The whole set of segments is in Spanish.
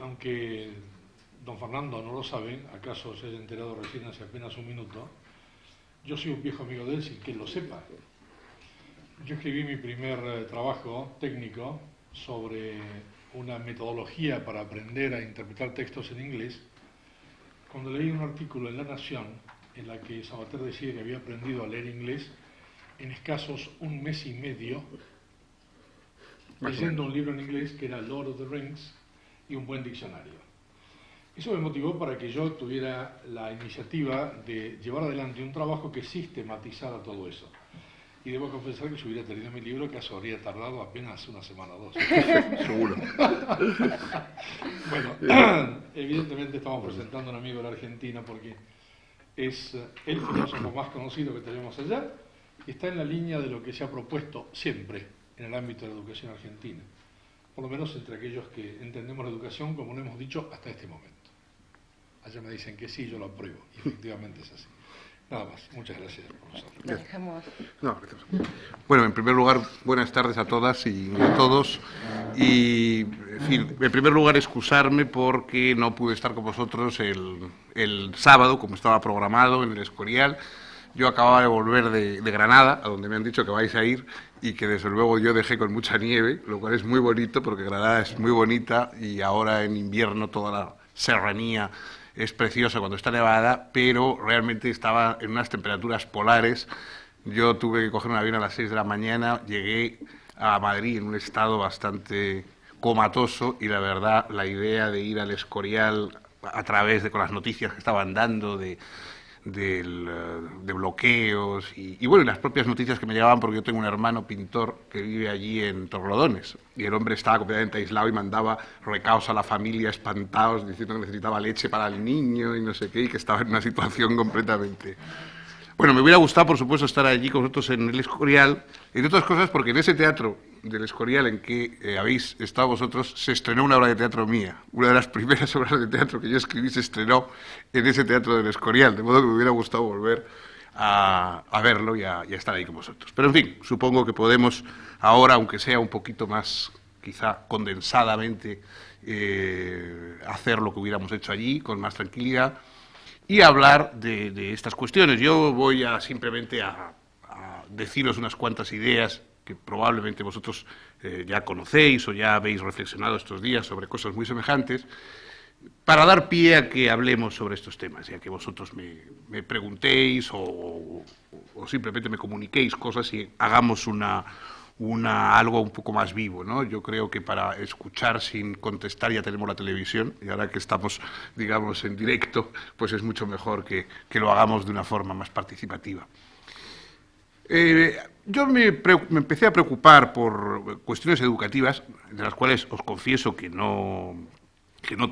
Aunque don Fernando no lo sabe, acaso se haya enterado recién hace apenas un minuto, yo soy un viejo amigo de él sin que él lo sepa. Yo escribí mi primer trabajo técnico sobre una metodología para aprender a interpretar textos en inglés cuando leí un artículo en La Nación en la que Sabater decía que había aprendido a leer inglés en escasos un mes y medio leyendo un libro en inglés que era Lord of the Rings y un buen diccionario. Eso me motivó para que yo tuviera la iniciativa de llevar adelante un trabajo que sistematizara todo eso. Y debo confesar que si hubiera tenido mi libro, que eso habría tardado apenas una semana o dos. Seguro. Bueno, evidentemente estamos presentando a un amigo de la Argentina porque es el filósofo más conocido que tenemos allá y está en la línea de lo que se ha propuesto siempre en el ámbito de la educación argentina, por lo menos entre aquellos que entendemos la educación como lo hemos dicho hasta este momento. Allá me dicen que sí, yo lo apruebo, y efectivamente es así. Nada más, muchas gracias, profesor. Lo dejamos. No, bueno, en primer lugar, buenas tardes a todas y a todos. Y, en fin, en primer lugar, excusarme porque no pude estar con vosotros el sábado, como estaba programado, en el Escorial. Yo acababa de volver de Granada, a donde me han dicho que vais a ir, y que desde luego yo dejé con mucha nieve, lo cual es muy bonito, porque Granada es muy bonita, y ahora en invierno toda la serranía es preciosa cuando está nevada, pero realmente estaba en unas temperaturas polares. Yo tuve que coger un avión a las 6 de la mañana, llegué a Madrid en un estado bastante comatoso y la verdad la idea de ir al Escorial a través de con las noticias que estaban dando de bloqueos y bueno, y las propias noticias que me llegaban, porque yo tengo un hermano pintor que vive allí en Torrelodones y el hombre estaba completamente aislado y mandaba recaos a la familia espantados diciendo que necesitaba leche para el niño y no sé qué, y que estaba en una situación completamente... Bueno, me hubiera gustado, por supuesto, estar allí con vosotros en el Escorial, entre otras cosas porque en ese teatro del Escorial en que habéis estado vosotros se estrenó una obra de teatro mía. Una de las primeras obras de teatro que yo escribí se estrenó en ese teatro del Escorial, de modo que me hubiera gustado volver a verlo y a estar ahí con vosotros. Pero, en fin, supongo que podemos ahora, aunque sea un poquito más, quizá condensadamente, hacer lo que hubiéramos hecho allí, con más tranquilidad, y hablar de estas cuestiones. Yo voy simplemente a deciros unas cuantas ideas que probablemente vosotros ya conocéis o ya habéis reflexionado estos días sobre cosas muy semejantes, para dar pie a que hablemos sobre estos temas y a que vosotros me preguntéis o simplemente me comuniquéis cosas y hagamos algo un poco más vivo, ¿no? Yo creo que para escuchar sin contestar ya tenemos la televisión y ahora que estamos, digamos, en directo, pues es mucho mejor que lo hagamos de una forma más participativa. Yo me empecé a preocupar por cuestiones educativas, de las cuales os confieso que no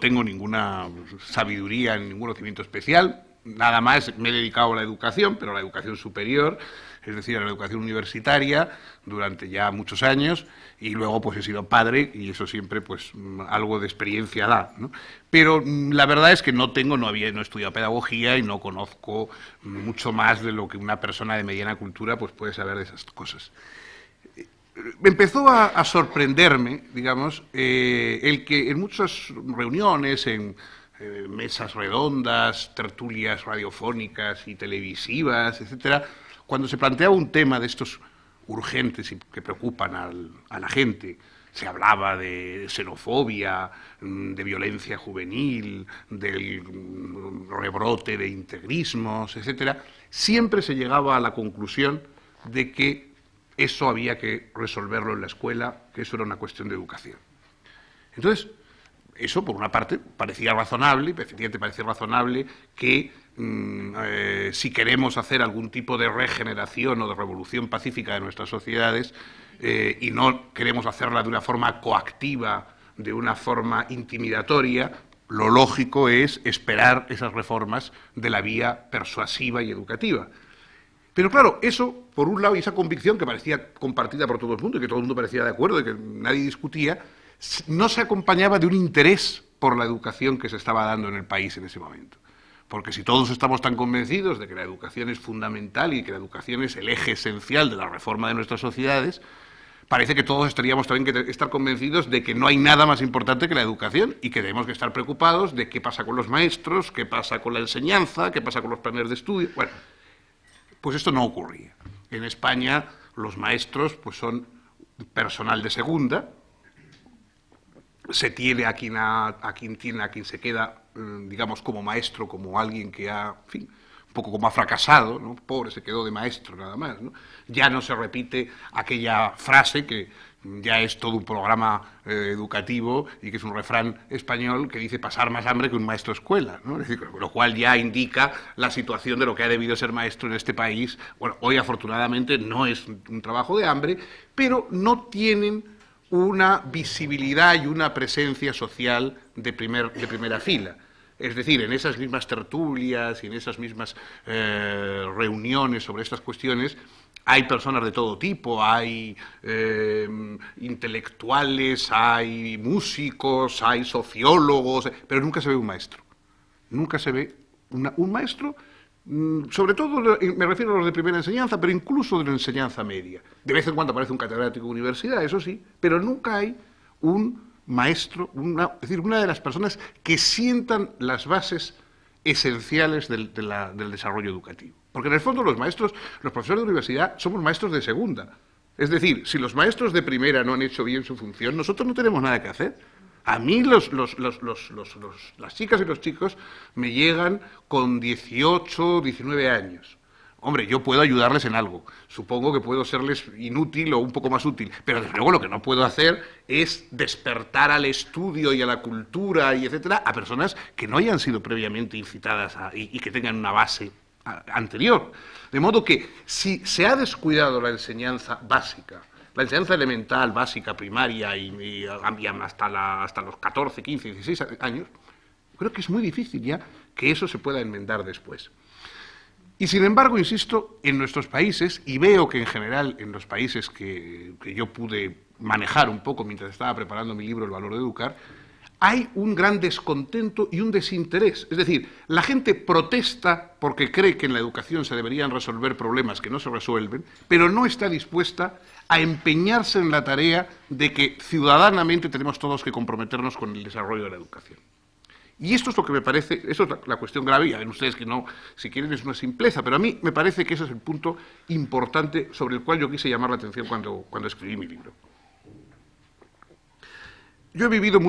tengo ninguna sabiduría ni ningún conocimiento especial. Nada más me he dedicado a la educación, pero a la educación superior, es decir, a la educación universitaria, durante ya muchos años, y luego pues he sido padre, y eso siempre pues algo de experiencia da, ¿no? Pero la verdad es que no he estudiado pedagogía y no conozco mucho más de lo que una persona de mediana cultura pues puede saber de esas cosas. Empezó a sorprenderme, digamos, el que en muchas reuniones, en mesas redondas, tertulias radiofónicas y televisivas, etcétera, cuando se planteaba un tema de estos urgentes y que preocupan a la gente, se hablaba de xenofobia, de violencia juvenil, del rebrote de integrismos, etcétera, siempre se llegaba a la conclusión de que eso había que resolverlo en la escuela, que eso era una cuestión de educación. Entonces, eso, por una parte, parecía razonable, efectivamente parecía razonable que si queremos hacer algún tipo de regeneración o de revolución pacífica de nuestras sociedades y no queremos hacerla de una forma coactiva, de una forma intimidatoria, lo lógico es esperar esas reformas de la vía persuasiva y educativa. Pero claro, eso, por un lado, y esa convicción que parecía compartida por todo el mundo y que todo el mundo parecía de acuerdo y que nadie discutía, no se acompañaba de un interés por la educación que se estaba dando en el país en ese momento. Porque si todos estamos tan convencidos de que la educación es fundamental y que la educación es el eje esencial de la reforma de nuestras sociedades, parece que todos estaríamos también que estar convencidos de que no hay nada más importante que la educación y que tenemos que estar preocupados de qué pasa con los maestros, qué pasa con la enseñanza, qué pasa con los planes de estudio. Bueno, pues esto no ocurría. En España los maestros pues son personal de segunda, se tiene a quien se queda, digamos, como maestro, como alguien que ha, en fin, un poco como ha fracasado, ¿no? Pobre, se quedó de maestro nada más, ¿no? Ya no se repite aquella frase que ya es todo un programa educativo y que es un refrán español que dice pasar más hambre que un maestro de escuela, ¿no? Es decir, lo cual ya indica la situación de lo que ha debido ser maestro en este país. Bueno, hoy afortunadamente no es un trabajo de hambre, pero no tienen una visibilidad y una presencia social de primera fila. Es decir, en esas mismas tertulias y en esas mismas reuniones sobre estas cuestiones hay personas de todo tipo, hay intelectuales, hay músicos, hay sociólogos, pero nunca se ve un maestro. Nunca se ve un maestro, sobre todo me refiero a los de primera enseñanza, pero incluso de la enseñanza media. De vez en cuando aparece un catedrático de universidad, eso sí, pero nunca hay un maestro, es decir, una de las personas que sientan las bases esenciales del desarrollo educativo. Porque en el fondo los maestros, los profesores de universidad, somos maestros de segunda. Es decir, si los maestros de primera no han hecho bien su función, nosotros no tenemos nada que hacer. A mí las chicas y los chicos me llegan con 18, 19 años. Hombre, yo puedo ayudarles en algo. Supongo que puedo serles inútil o un poco más útil. Pero desde luego lo que no puedo hacer es despertar al estudio y a la cultura y etcétera a personas que no hayan sido previamente incitadas y que tengan una base anterior. De modo que si se ha descuidado la enseñanza básica, la enseñanza elemental, básica, primaria y hasta los 14, 15, 16 años, creo que es muy difícil ya que eso se pueda enmendar después. Y sin embargo, insisto, en nuestros países, y veo que en general en los países que yo pude manejar un poco mientras estaba preparando mi libro El valor de educar, hay un gran descontento y un desinterés. Es decir, la gente protesta porque cree que en la educación se deberían resolver problemas que no se resuelven, pero no está dispuesta a empeñarse en la tarea de que ciudadanamente tenemos todos que comprometernos con el desarrollo de la educación. Y esto es lo que me parece, eso es la cuestión grave, y ya ven ustedes que no, si quieren es una simpleza, pero a mí me parece que ese es el punto importante sobre el cual yo quise llamar la atención cuando escribí mi libro. Yo he vivido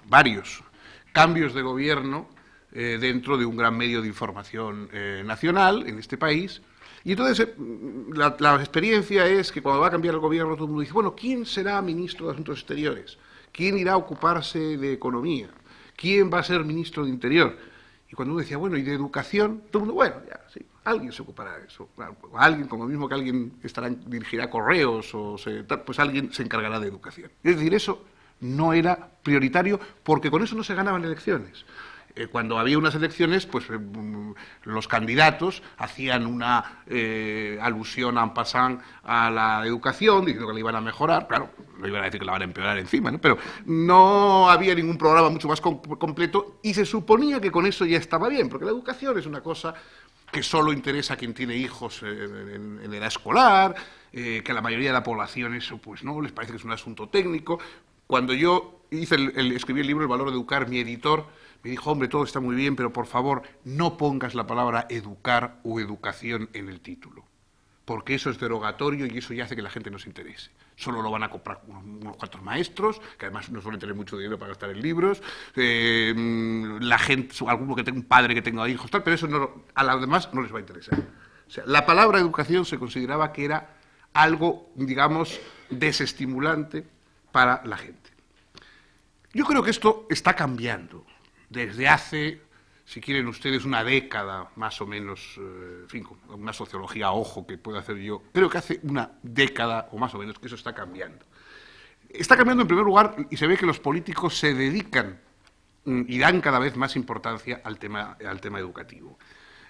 varios cambios de gobierno dentro de un gran medio de información nacional en este país, y entonces la experiencia es que cuando va a cambiar el gobierno todo el mundo dice, bueno, ¿quién será ministro de Asuntos Exteriores? ¿Quién irá a ocuparse de Economía? ¿Quién va a ser ministro de Interior? Y cuando uno decía, bueno, ¿y de Educación? Todo el mundo, bueno, ya, sí, alguien se ocupará de eso. Claro, alguien, como mismo que alguien dirigirá correos, pues alguien se encargará de Educación. Es decir, eso no era prioritario porque con eso no se ganaban elecciones. Cuando había unas elecciones, pues los candidatos hacían una alusión en passant a la educación, diciendo que la iban a mejorar, claro, no iban a decir que la van a empeorar encima, ¿no? Pero no había ningún programa mucho más completo y se suponía que con eso ya estaba bien, porque la educación es una cosa que solo interesa a quien tiene hijos en edad escolar, que a la mayoría de la población eso pues no, les parece que es un asunto técnico. Cuando yo escribí el libro El valor de educar, mi editor me dijo, hombre, todo está muy bien, pero por favor no pongas la palabra educar o educación en el título, porque eso es derogatorio y eso ya hace que la gente no se interese. Solo lo van a comprar unos cuantos maestros, que además no suelen tener mucho dinero para gastar en libros, la gente, alguno que tenga un padre que tenga hijos, tal, pero eso a los demás no les va a interesar. O sea, la palabra educación se consideraba que era algo, digamos, desestimulante para la gente. Yo creo que esto está cambiando. Desde hace, si quieren ustedes, una década, más o menos, en fin, con una sociología a ojo que puedo hacer yo, creo que hace una década o más o menos que eso está cambiando. Está cambiando en primer lugar y se ve que los políticos se dedican y dan cada vez más importancia al tema educativo.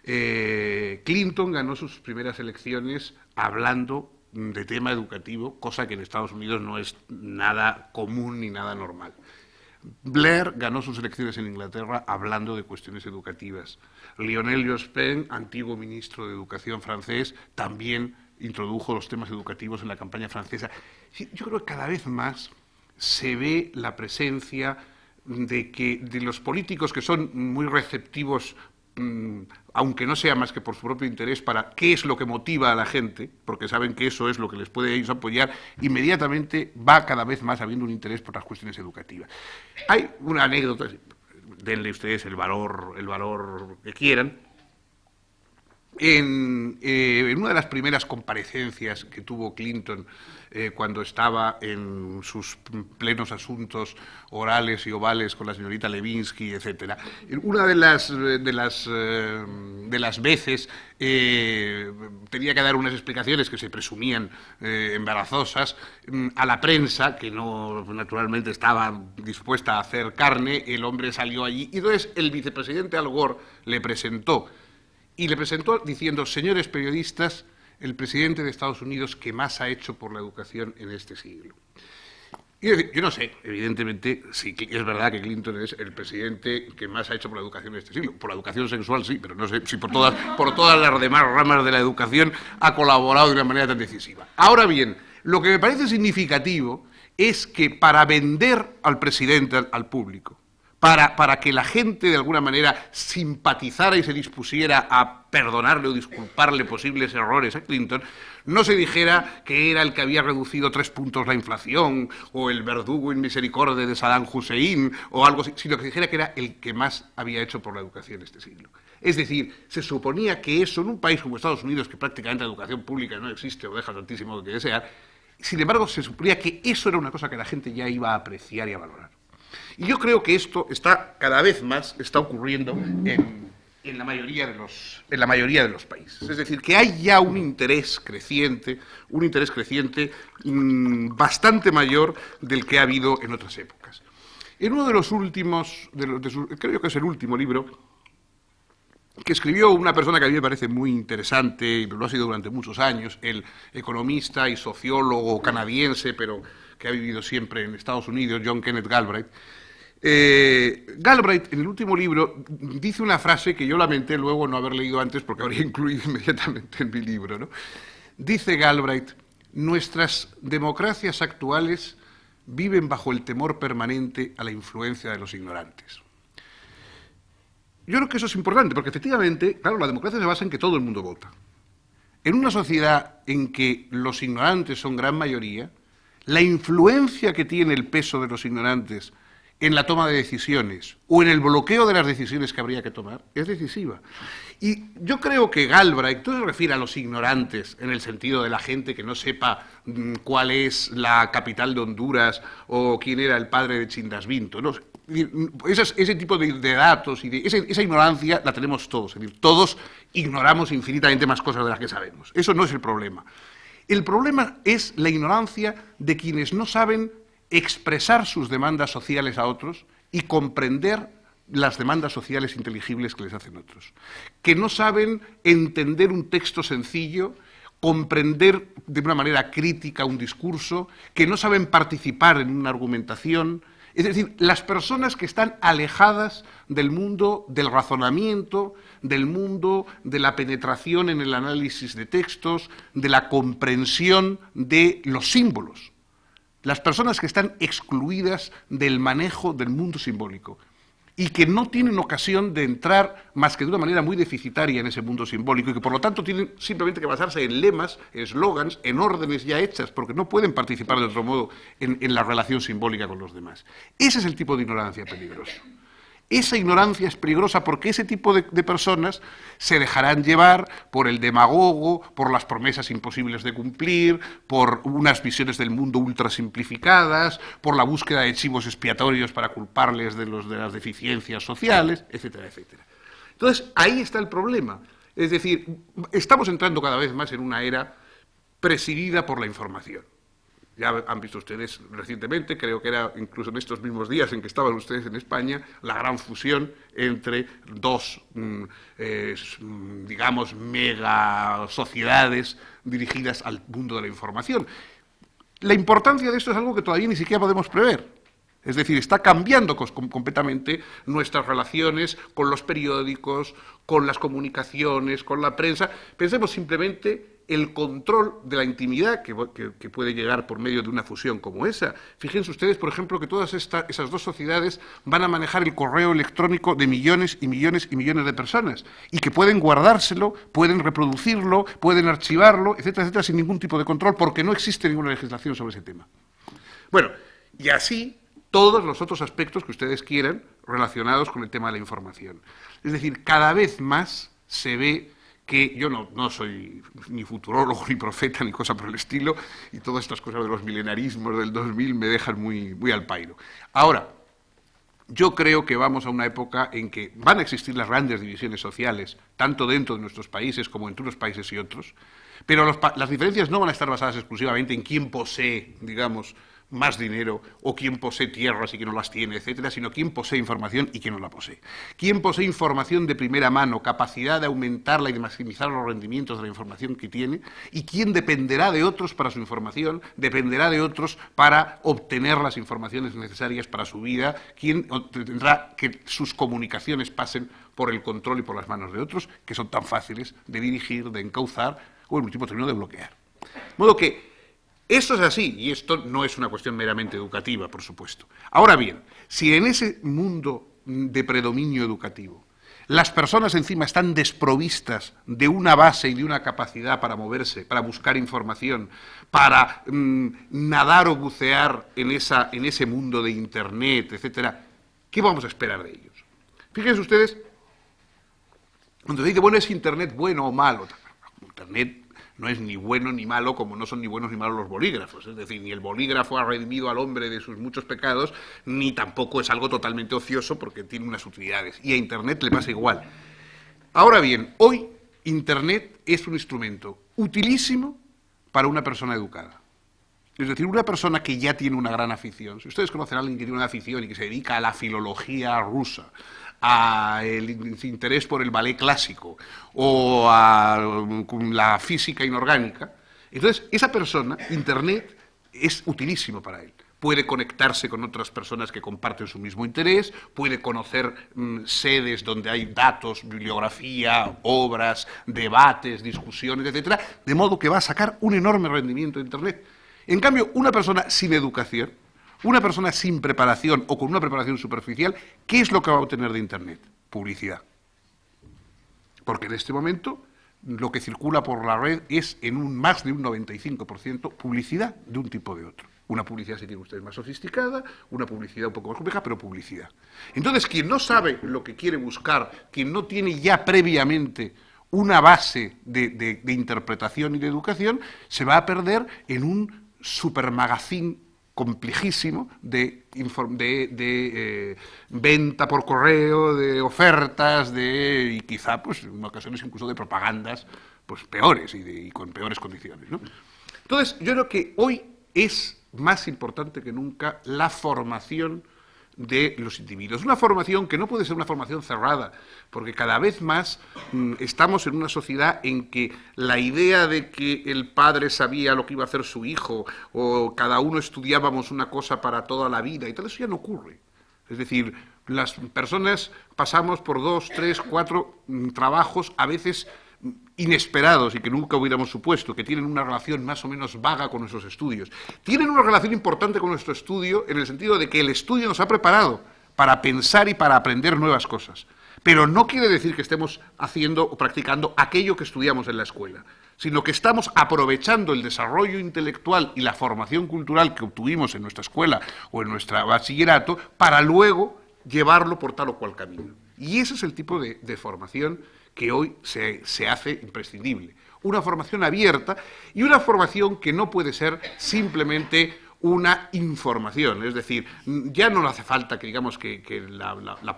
Clinton ganó sus primeras elecciones hablando de tema educativo, cosa que en Estados Unidos no es nada común ni nada normal. Blair ganó sus elecciones en Inglaterra hablando de cuestiones educativas. Lionel Jospin, antiguo ministro de Educación francés, también introdujo los temas educativos en la campaña francesa. Sí, yo creo que cada vez más se ve la presencia de los políticos que son muy receptivos, aunque no sea más que por su propio interés, para qué es lo que motiva a la gente, porque saben que eso es lo que les puede a ellos apoyar, inmediatamente va cada vez más habiendo un interés por las cuestiones educativas. Hay una anécdota, denle ustedes el valor que quieran. En una de las primeras comparecencias que tuvo Clinton cuando estaba en sus plenos asuntos orales y ovales con la señorita Levinsky, etcétera, una de las veces tenía que dar unas explicaciones que se presumían embarazosas a la prensa, que no naturalmente estaba dispuesta a hacer carne. El hombre salió allí y entonces el vicepresidente Al Gore le presentó diciendo: señores periodistas, el presidente de Estados Unidos que más ha hecho por la educación en este siglo. Y yo no sé, evidentemente, si es verdad que Clinton es el presidente que más ha hecho por la educación en este siglo. Por la educación sexual sí, pero no sé si por todas las demás ramas de la educación ha colaborado de una manera tan decisiva. Ahora bien, lo que me parece significativo es que para vender al presidente al público, para que la gente de alguna manera simpatizara y se dispusiera a perdonarle o disculparle posibles errores a Clinton, no se dijera que era el que había reducido 3 puntos la inflación, o el verdugo inmisericordia de Saddam Hussein, o algo así, sino que se dijera que era el que más había hecho por la educación este siglo. Es decir, se suponía que eso, en un país como Estados Unidos, que prácticamente la educación pública no existe o deja tantísimo que desear, sin embargo, se suponía que eso era una cosa que la gente ya iba a apreciar y a valorar. Y yo creo que esto cada vez más está ocurriendo en la mayoría de los países. Es decir, que hay ya un interés creciente bastante mayor del que ha habido en otras épocas. En uno de los últimos, creo que es el último libro, que escribió una persona que a mí me parece muy interesante, y lo ha sido durante muchos años, el economista y sociólogo canadiense, pero que ha vivido siempre en Estados Unidos, John Kenneth Galbraith. Galbraith, en el último libro, dice una frase que yo lamenté luego no haber leído antes porque habría incluido inmediatamente en mi libro, ¿no? Dice Galbraith: nuestras democracias actuales viven bajo el temor permanente a la influencia de los ignorantes. Yo creo que eso es importante, porque efectivamente, claro, la democracia se basa en que todo el mundo vota. En una sociedad en que los ignorantes son gran mayoría, la influencia que tiene el peso de los ignorantes en la toma de decisiones o en el bloqueo de las decisiones que habría que tomar es decisiva. Y yo creo que Galbraith no se refiere a los ignorantes en el sentido de la gente que no sepa cuál es la capital de Honduras o quién era el padre de Chindasvinto, ¿no? Ese tipo de datos y esa ignorancia la tenemos todos. Es decir, todos ignoramos infinitamente más cosas de las que sabemos. Eso no es el problema. El problema es la ignorancia de quienes no saben expresar sus demandas sociales a otros y comprender las demandas sociales inteligibles que les hacen otros. Que no saben entender un texto sencillo, comprender de una manera crítica un discurso, que no saben participar en una argumentación. Es decir, las personas que están alejadas del mundo del razonamiento, del mundo de la penetración en el análisis de textos, de la comprensión de los símbolos. Las personas que están excluidas del manejo del mundo simbólico y que no tienen ocasión de entrar más que de una manera muy deficitaria en ese mundo simbólico y que por lo tanto tienen simplemente que basarse en lemas, eslogans, en órdenes ya hechas, porque no pueden participar de otro modo en la relación simbólica con los demás. Ese es el tipo de ignorancia peligroso. Esa ignorancia es peligrosa porque ese tipo de personas se dejarán llevar por el demagogo, por las promesas imposibles de cumplir, por unas visiones del mundo ultrasimplificadas, por la búsqueda de chivos expiatorios para culparles de las deficiencias sociales, etcétera, etcétera. Entonces, ahí está el problema. Es decir, estamos entrando cada vez más en una era presidida por la información. Ya han visto ustedes recientemente, creo que era incluso en estos mismos días en que estaban ustedes en España, la gran fusión entre dos, digamos, mega sociedades dirigidas al mundo de la información. La importancia de esto es algo que todavía ni siquiera podemos prever. Es decir, está cambiando completamente nuestras relaciones con los periódicos, con las comunicaciones, con la prensa. Pensemos simplemente el control de la intimidad que puede llegar por medio de una fusión como esa. Fíjense ustedes, por ejemplo, que todas esas dos sociedades van a manejar el correo electrónico de millones y millones y millones de personas y que pueden guardárselo, pueden reproducirlo, pueden archivarlo, etcétera, etcétera, sin ningún tipo de control, porque no existe ninguna legislación sobre ese tema. Bueno, y así todos los otros aspectos que ustedes quieran relacionados con el tema de la información. Es decir, cada vez más se ve que yo no soy ni futurólogo, ni profeta, ni cosa por el estilo, y todas estas cosas de los milenarismos del 2000 me dejan muy, muy al pairo. Ahora, yo creo que vamos a una época en que van a existir las grandes divisiones sociales, tanto dentro de nuestros países como entre unos países y otros, pero las diferencias no van a estar basadas exclusivamente en quién posee, digamos, más dinero, o quién posee tierras y quién no las tiene, etcétera, sino quién posee información y quién no la posee. Quién posee información de primera mano, capacidad de aumentarla y de maximizar los rendimientos de la información que tiene, y quién dependerá de otros para su información, dependerá de otros para obtener las informaciones necesarias para su vida, quién tendrá que sus comunicaciones pasen por el control y por las manos de otros, que son tan fáciles de dirigir, de encauzar o, en último término, de bloquear. De modo que esto es así, y esto no es una cuestión meramente educativa, por supuesto. Ahora bien, si en ese mundo de predominio educativo las personas encima están desprovistas de una base y de una capacidad para moverse, para buscar información, para nadar o bucear en ese mundo de Internet, etcétera, ¿qué vamos a esperar de ellos? Fíjense ustedes, cuando se dice, bueno, ¿es Internet bueno o malo? Internet no es ni bueno ni malo, como no son ni buenos ni malos los bolígrafos. Es decir, ni el bolígrafo ha redimido al hombre de sus muchos pecados, ni tampoco es algo totalmente ocioso porque tiene unas utilidades. Y a Internet le pasa igual. Ahora bien, hoy Internet es un instrumento utilísimo para una persona educada. Es decir, una persona que ya tiene una gran afición. Si ustedes conocen a alguien que tiene una afición y que se dedica a la filología rusa, al interés por el ballet clásico o a la física inorgánica, entonces esa persona, Internet, es utilísimo para él. Puede conectarse con otras personas que comparten su mismo interés, puede conocer sedes donde hay datos, bibliografía, obras, debates, discusiones, etcétera, de modo que va a sacar un enorme rendimiento de Internet. En cambio, una persona sin educación, una persona sin preparación o con una preparación superficial, ¿qué es lo que va a obtener de Internet? Publicidad. Porque en este momento lo que circula por la red es en más de un 95% publicidad de un tipo o de otro. Una publicidad, si tienen ustedes, más sofisticada, una publicidad un poco más compleja, pero publicidad. Entonces, quien no sabe lo que quiere buscar, quien no tiene ya previamente una base de interpretación y de educación, se va a perder en un supermagazín complejísimo de venta por correo, de ofertas, y quizá, pues, en ocasiones incluso de propagandas, pues, peores y con peores condiciones, ¿no? Entonces, yo creo que hoy es más importante que nunca la formación de los individuos. Una formación que no puede ser una formación cerrada, porque cada vez más estamos en una sociedad en que la idea de que el padre sabía lo que iba a hacer su hijo, o cada uno estudiábamos una cosa para toda la vida, y todo eso ya no ocurre. Es decir, las personas pasamos por 2, 3, 4 trabajos, a veces inesperados y que nunca hubiéramos supuesto, que tienen una relación más o menos vaga con nuestros estudios. Tienen una relación importante con nuestro estudio en el sentido de que el estudio nos ha preparado para pensar y para aprender nuevas cosas. Pero no quiere decir que estemos haciendo o practicando aquello que estudiamos en la escuela, sino que estamos aprovechando el desarrollo intelectual y la formación cultural que obtuvimos en nuestra escuela o en nuestro bachillerato para luego llevarlo por tal o cual camino. Y ese es el tipo de formación que hoy se hace imprescindible. Una formación abierta y una formación que no puede ser simplemente una información. Es decir, ya no le hace falta que digamos que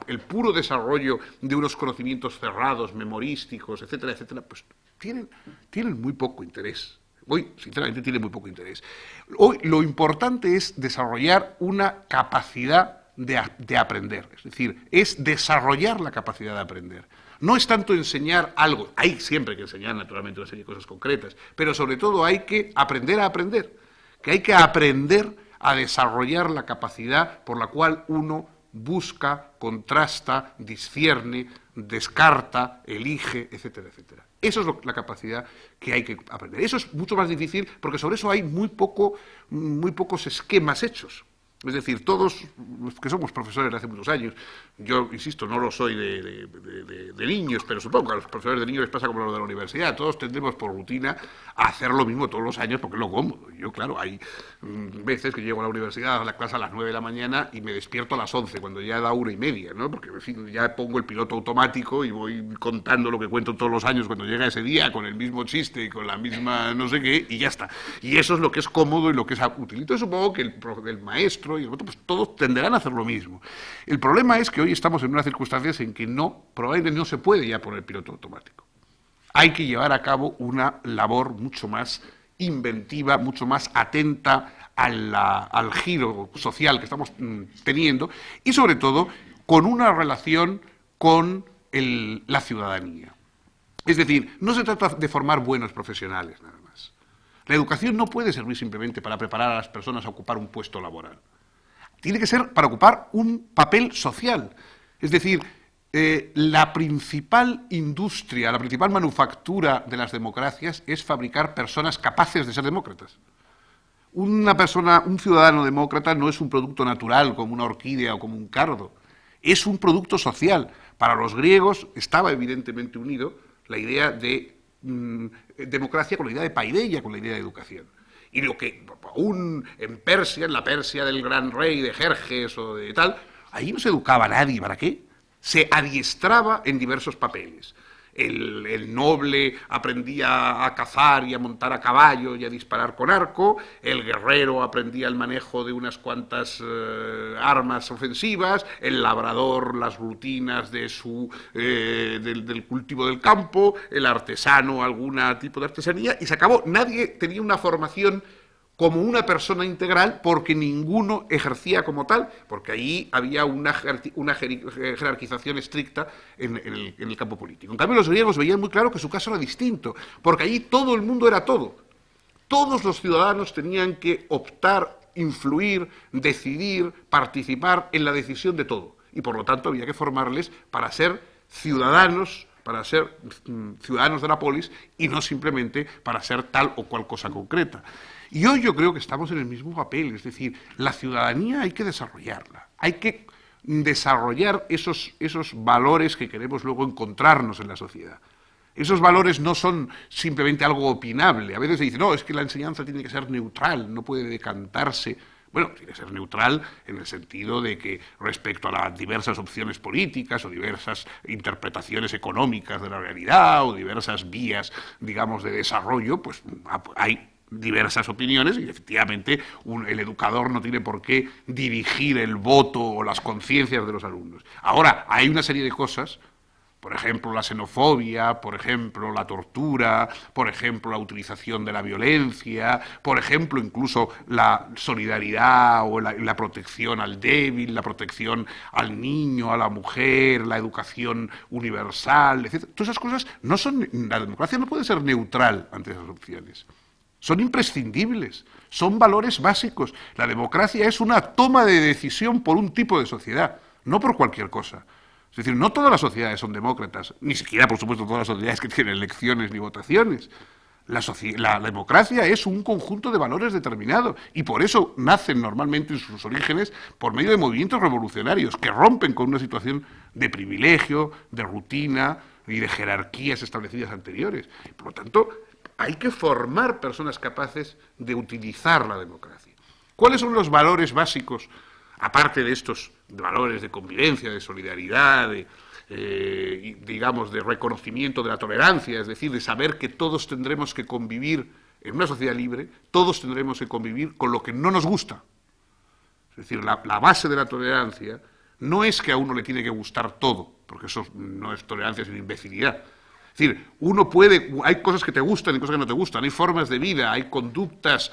el puro desarrollo de unos conocimientos cerrados, memorísticos, etcétera, etcétera, pues tienen muy poco interés. Hoy, sinceramente, tienen muy poco interés. Hoy lo importante es desarrollar una capacidad de aprender. Es decir, es desarrollar la capacidad de aprender. No es tanto enseñar algo, hay siempre que enseñar naturalmente una serie de cosas concretas, pero sobre todo hay que aprender a aprender, que hay que aprender a desarrollar la capacidad por la cual uno busca, contrasta, discierne, descarta, elige, etcétera, etcétera. Eso es la capacidad que hay que aprender. Eso es mucho más difícil porque sobre eso hay muy pocos esquemas hechos. Es decir, todos los que somos profesores de hace muchos años, yo insisto, no lo soy de niños, pero supongo que a los profesores de niños les pasa como a los de la universidad, todos tendremos por rutina a hacer lo mismo todos los años porque es lo cómodo. Yo, claro, hay veces que llego a la universidad a la clase a las 9 de la mañana y me despierto a las 11, cuando ya da 1:30, ¿no? Porque, en fin, ya pongo el piloto automático y voy contando lo que cuento todos los años cuando llega ese día, con el mismo chiste y con la misma no sé qué, y ya está. Y eso es lo que es cómodo y lo que es útil. Entonces supongo que el maestro y el otro, pues todos tenderán a hacer lo mismo. El problema es que hoy estamos en unas circunstancias en que probablemente no se puede ya poner piloto automático. Hay que llevar a cabo una labor mucho más inventiva, mucho más atenta al giro social que estamos teniendo y, sobre todo, con una relación con la ciudadanía. Es decir, no se trata de formar buenos profesionales, nada más. La educación no puede servir simplemente para preparar a las personas a ocupar un puesto laboral. Tiene que ser para ocupar un papel social. Es decir, la principal industria, la principal manufactura de las democracias es fabricar personas capaces de ser demócratas. Un ciudadano demócrata no es un producto natural como una orquídea o como un cardo. Es un producto social. Para los griegos estaba evidentemente unido la idea de democracia con la idea de paideia, con la idea de educación. Y lo que aún en Persia, en la Persia del gran rey de Jerjes o de tal, ahí no se educaba a nadie. ¿Para qué? Se adiestraba en diversos papeles. El noble aprendía a cazar y a montar a caballo y a disparar con arco, el guerrero aprendía el manejo de unas cuantas armas ofensivas, el labrador las rutinas del cultivo del campo, el artesano algún tipo de artesanía, y se acabó. Nadie tenía una formación como una persona integral porque ninguno ejercía como tal, porque ahí había una jerarquización estricta en el campo político. En cambio, los griegos veían muy claro que su caso era distinto, porque allí todo el mundo era todo. Todos los ciudadanos tenían que optar, influir, decidir, participar en la decisión de todo. Y por lo tanto había que formarles para ser ciudadanos de la polis y no simplemente para ser tal o cual cosa concreta. Y hoy yo creo que estamos en el mismo papel, es decir, la ciudadanía hay que desarrollarla, hay que desarrollar esos valores que queremos luego encontrarnos en la sociedad. Esos valores no son simplemente algo opinable. A veces se dice, no, es que la enseñanza tiene que ser neutral, no puede decantarse. Bueno, tiene que ser neutral en el sentido de que respecto a las diversas opciones políticas o diversas interpretaciones económicas de la realidad o diversas vías, digamos, de desarrollo, pues hay diversas opiniones y efectivamente el educador no tiene por qué dirigir el voto o las conciencias de los alumnos. Ahora, hay una serie de cosas, por ejemplo, la xenofobia, por ejemplo, la tortura, por ejemplo, la utilización de la violencia, por ejemplo, incluso la solidaridad o la protección al débil, la protección al niño, a la mujer, la educación universal, etc. Todas esas cosas no son... La democracia no puede ser neutral ante esas opciones. Son imprescindibles, son valores básicos. La democracia es una toma de decisión por un tipo de sociedad, no por cualquier cosa. Es decir, no todas las sociedades son demócratas, ni siquiera, por supuesto, todas las sociedades que tienen elecciones ni votaciones. La democracia es un conjunto de valores determinados y por eso nacen normalmente en sus orígenes por medio de movimientos revolucionarios que rompen con una situación de privilegio, de rutina y de jerarquías establecidas anteriores. Por lo tanto, hay que formar personas capaces de utilizar la democracia. ¿Cuáles son los valores básicos, aparte de estos valores de convivencia, de solidaridad, digamos, de reconocimiento de la tolerancia, es decir, de saber que todos tendremos que convivir en una sociedad libre, todos tendremos que convivir con lo que no nos gusta? Es decir, la base de la tolerancia no es que a uno le tiene que gustar todo, porque eso no es tolerancia, sino imbecilidad. Es decir, hay cosas que te gustan y cosas que no te gustan, hay formas de vida, hay conductas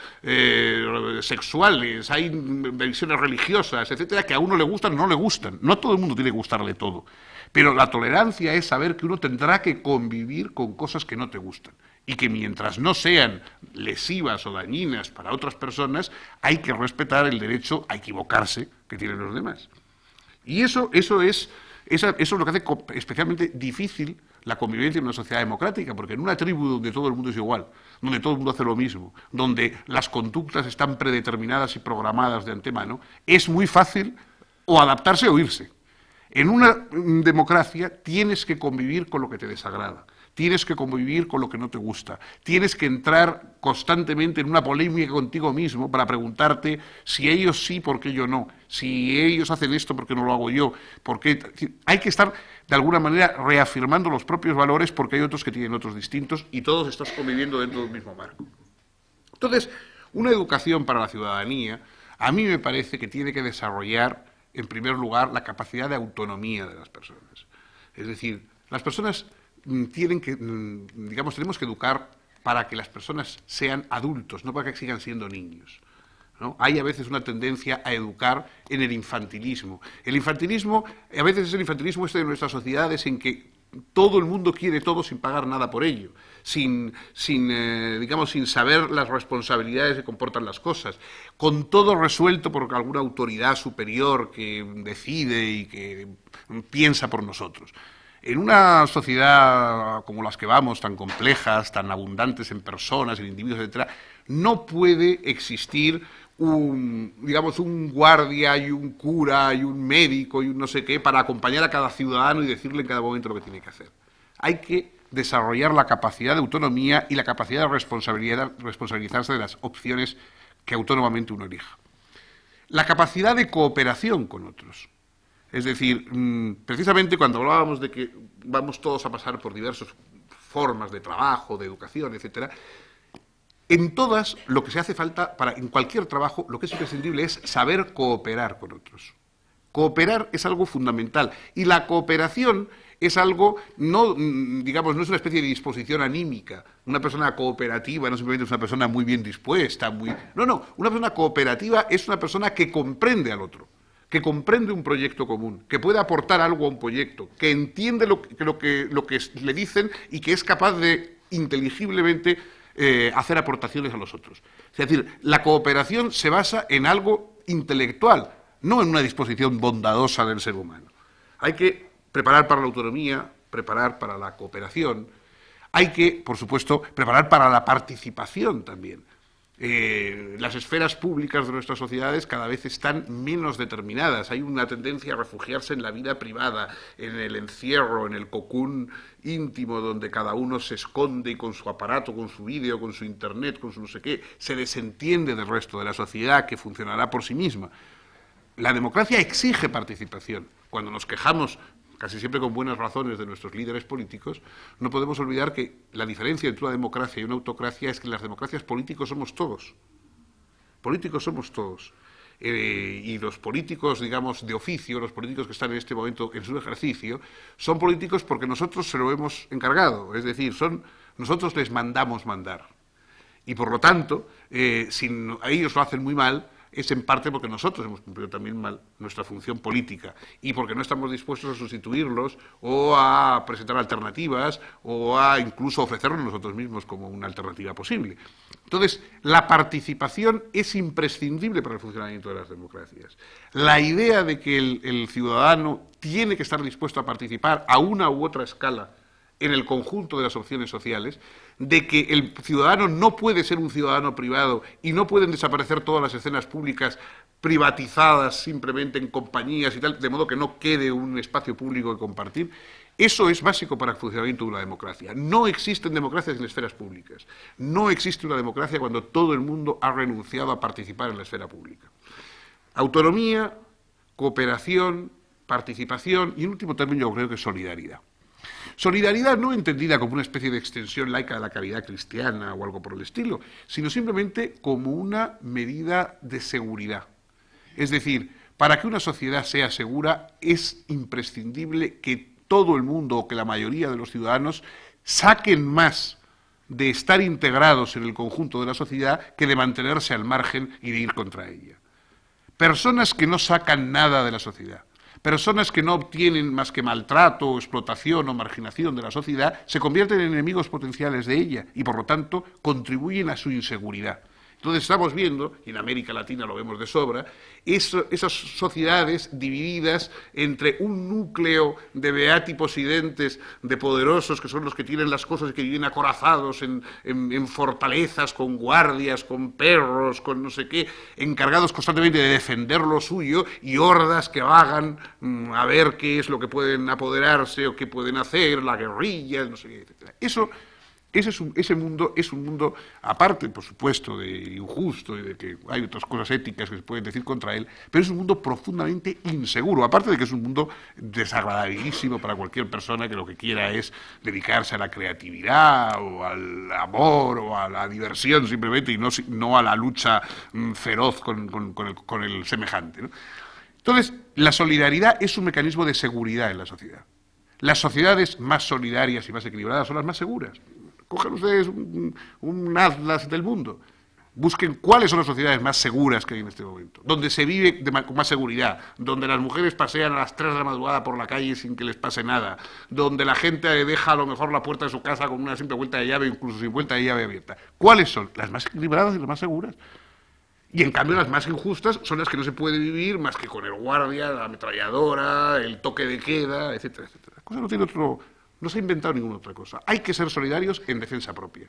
sexuales, hay visiones religiosas, etcétera, que a uno le gustan o no le gustan. No a todo el mundo tiene que gustarle todo. Pero la tolerancia es saber que uno tendrá que convivir con cosas que no te gustan y que mientras no sean lesivas o dañinas para otras personas, hay que respetar el derecho a equivocarse que tienen los demás. Y eso es lo que hace especialmente difícil la convivencia en una sociedad democrática, porque en una tribu donde todo el mundo es igual, donde todo el mundo hace lo mismo, donde las conductas están predeterminadas y programadas de antemano, es muy fácil o adaptarse o irse. En una democracia tienes que convivir con lo que te desagrada, tienes que convivir con lo que no te gusta, tienes que entrar constantemente en una polémica contigo mismo para preguntarte si ellos sí, ¿por qué yo no? Si ellos hacen esto, ¿por qué no lo hago yo? Hay que estar, de alguna manera, reafirmando los propios valores porque hay otros que tienen otros distintos y todos estás conviviendo dentro de un mismo marco. Entonces, una educación para la ciudadanía, a mí me parece que tiene que desarrollar, en primer lugar, la capacidad de autonomía de las personas. Es decir, las personas tenemos que educar para que las personas sean adultos, no para que sigan siendo niños, ¿no? Hay a veces una tendencia a educar en el infantilismo. El infantilismo, a veces es el infantilismo de nuestras sociedades en que todo el mundo quiere todo sin pagar nada por ello, sin saber las responsabilidades que comportan las cosas, con todo resuelto por alguna autoridad superior que decide y que piensa por nosotros. En una sociedad como las que vamos, tan complejas, tan abundantes en personas, en individuos, etc., no puede existir un guardia y un cura y un médico y un no sé qué para acompañar a cada ciudadano y decirle en cada momento lo que tiene que hacer. Hay que desarrollar la capacidad de autonomía y la capacidad de responsabilizarse de las opciones que autónomamente uno elija. La capacidad de cooperación con otros. Es decir, precisamente cuando hablábamos de que vamos todos a pasar por diversas formas de trabajo, de educación, etcétera, en todas lo que se hace falta en cualquier trabajo, lo que es imprescindible es saber cooperar con otros. Cooperar es algo fundamental y la cooperación es algo, no es una especie de disposición anímica. Una persona cooperativa no simplemente es una persona muy bien dispuesta, una persona cooperativa es una persona que comprende al otro, que comprende un proyecto común, que puede aportar algo a un proyecto, que entiende lo que le dicen y que es capaz de inteligiblemente hacer aportaciones a los otros. Es decir, la cooperación se basa en algo intelectual, no en una disposición bondadosa del ser humano. Hay que preparar para la autonomía, preparar para la cooperación, hay que, por supuesto, preparar para la participación también. Las esferas públicas de nuestras sociedades cada vez están menos determinadas. Hay una tendencia a refugiarse en la vida privada, en el encierro, en el cocún íntimo donde cada uno se esconde y con su aparato, con su vídeo, con su internet, con su no sé qué, se desentiende del resto de la sociedad que funcionará por sí misma. La democracia exige participación. Cuando nos quejamos, casi siempre con buenas razones, de nuestros líderes políticos, no podemos olvidar que la diferencia entre una democracia y una autocracia es que en las democracias políticos somos todos. Políticos somos todos. Y los políticos, de oficio, los políticos que están en este momento en su ejercicio, son políticos porque nosotros se lo hemos encargado. Es decir, nosotros les mandamos mandar. Y por lo tanto, si a ellos lo hacen muy mal, es en parte porque nosotros hemos cumplido también mal nuestra función política y porque no estamos dispuestos a sustituirlos o a presentar alternativas o a incluso ofrecernos nosotros mismos como una alternativa posible. Entonces, la participación es imprescindible para el funcionamiento de las democracias. La idea de que el ciudadano tiene que estar dispuesto a participar a una u otra escala en el conjunto de las opciones sociales, de que el ciudadano no puede ser un ciudadano privado y no pueden desaparecer todas las escenas públicas privatizadas simplemente en compañías y tal, de modo que no quede un espacio público que compartir. Eso es básico para el funcionamiento de una democracia. No existen democracias en esferas públicas. No existe una democracia cuando todo el mundo ha renunciado a participar en la esfera pública. Autonomía, cooperación, participación y, en último término, yo creo que solidaridad. Solidaridad no entendida como una especie de extensión laica de la caridad cristiana o algo por el estilo, sino simplemente como una medida de seguridad. Es decir, para que una sociedad sea segura es imprescindible que todo el mundo o que la mayoría de los ciudadanos saquen más de estar integrados en el conjunto de la sociedad que de mantenerse al margen y de ir contra ella. Personas que no sacan nada de la sociedad, personas que no obtienen más que maltrato, explotación o marginación de la sociedad, se convierten en enemigos potenciales de ella y, por lo tanto, contribuyen a su inseguridad. Entonces estamos viendo, y en América Latina lo vemos de sobra, esas sociedades divididas entre un núcleo de beátipos y dentes, de poderosos, que son los que tienen las cosas y que viven acorazados en fortalezas, con guardias, con perros, con no sé qué, encargados constantemente de defender lo suyo, y hordas que vagan a ver qué es lo que pueden apoderarse o qué pueden hacer, la guerrilla, no sé qué, etc. Ese mundo es un mundo, aparte, por supuesto, de injusto y de que hay otras cosas éticas que se pueden decir contra él, pero es un mundo profundamente inseguro, aparte de que es un mundo desagradabilísimo para cualquier persona que lo que quiera es dedicarse a la creatividad o al amor o a la diversión simplemente y no a la lucha feroz con el semejante, ¿no? Entonces, la solidaridad es un mecanismo de seguridad en la sociedad. Las sociedades más solidarias y más equilibradas son las más seguras. Cogen ustedes un atlas del mundo, busquen cuáles son las sociedades más seguras que hay en este momento, donde se vive con más seguridad, donde las mujeres pasean a las 3 de la madrugada por la calle sin que les pase nada, donde la gente deja a lo mejor la puerta de su casa con una simple vuelta de llave, incluso sin vuelta de llave abierta. ¿Cuáles son? Las más equilibradas y las más seguras. Y en cambio las más injustas son las que no se puede vivir más que con el guardia, la ametralladora, el toque de queda, etcétera, etcétera. La cosa no tiene otro... No se ha inventado ninguna otra cosa. Hay que ser solidarios en defensa propia.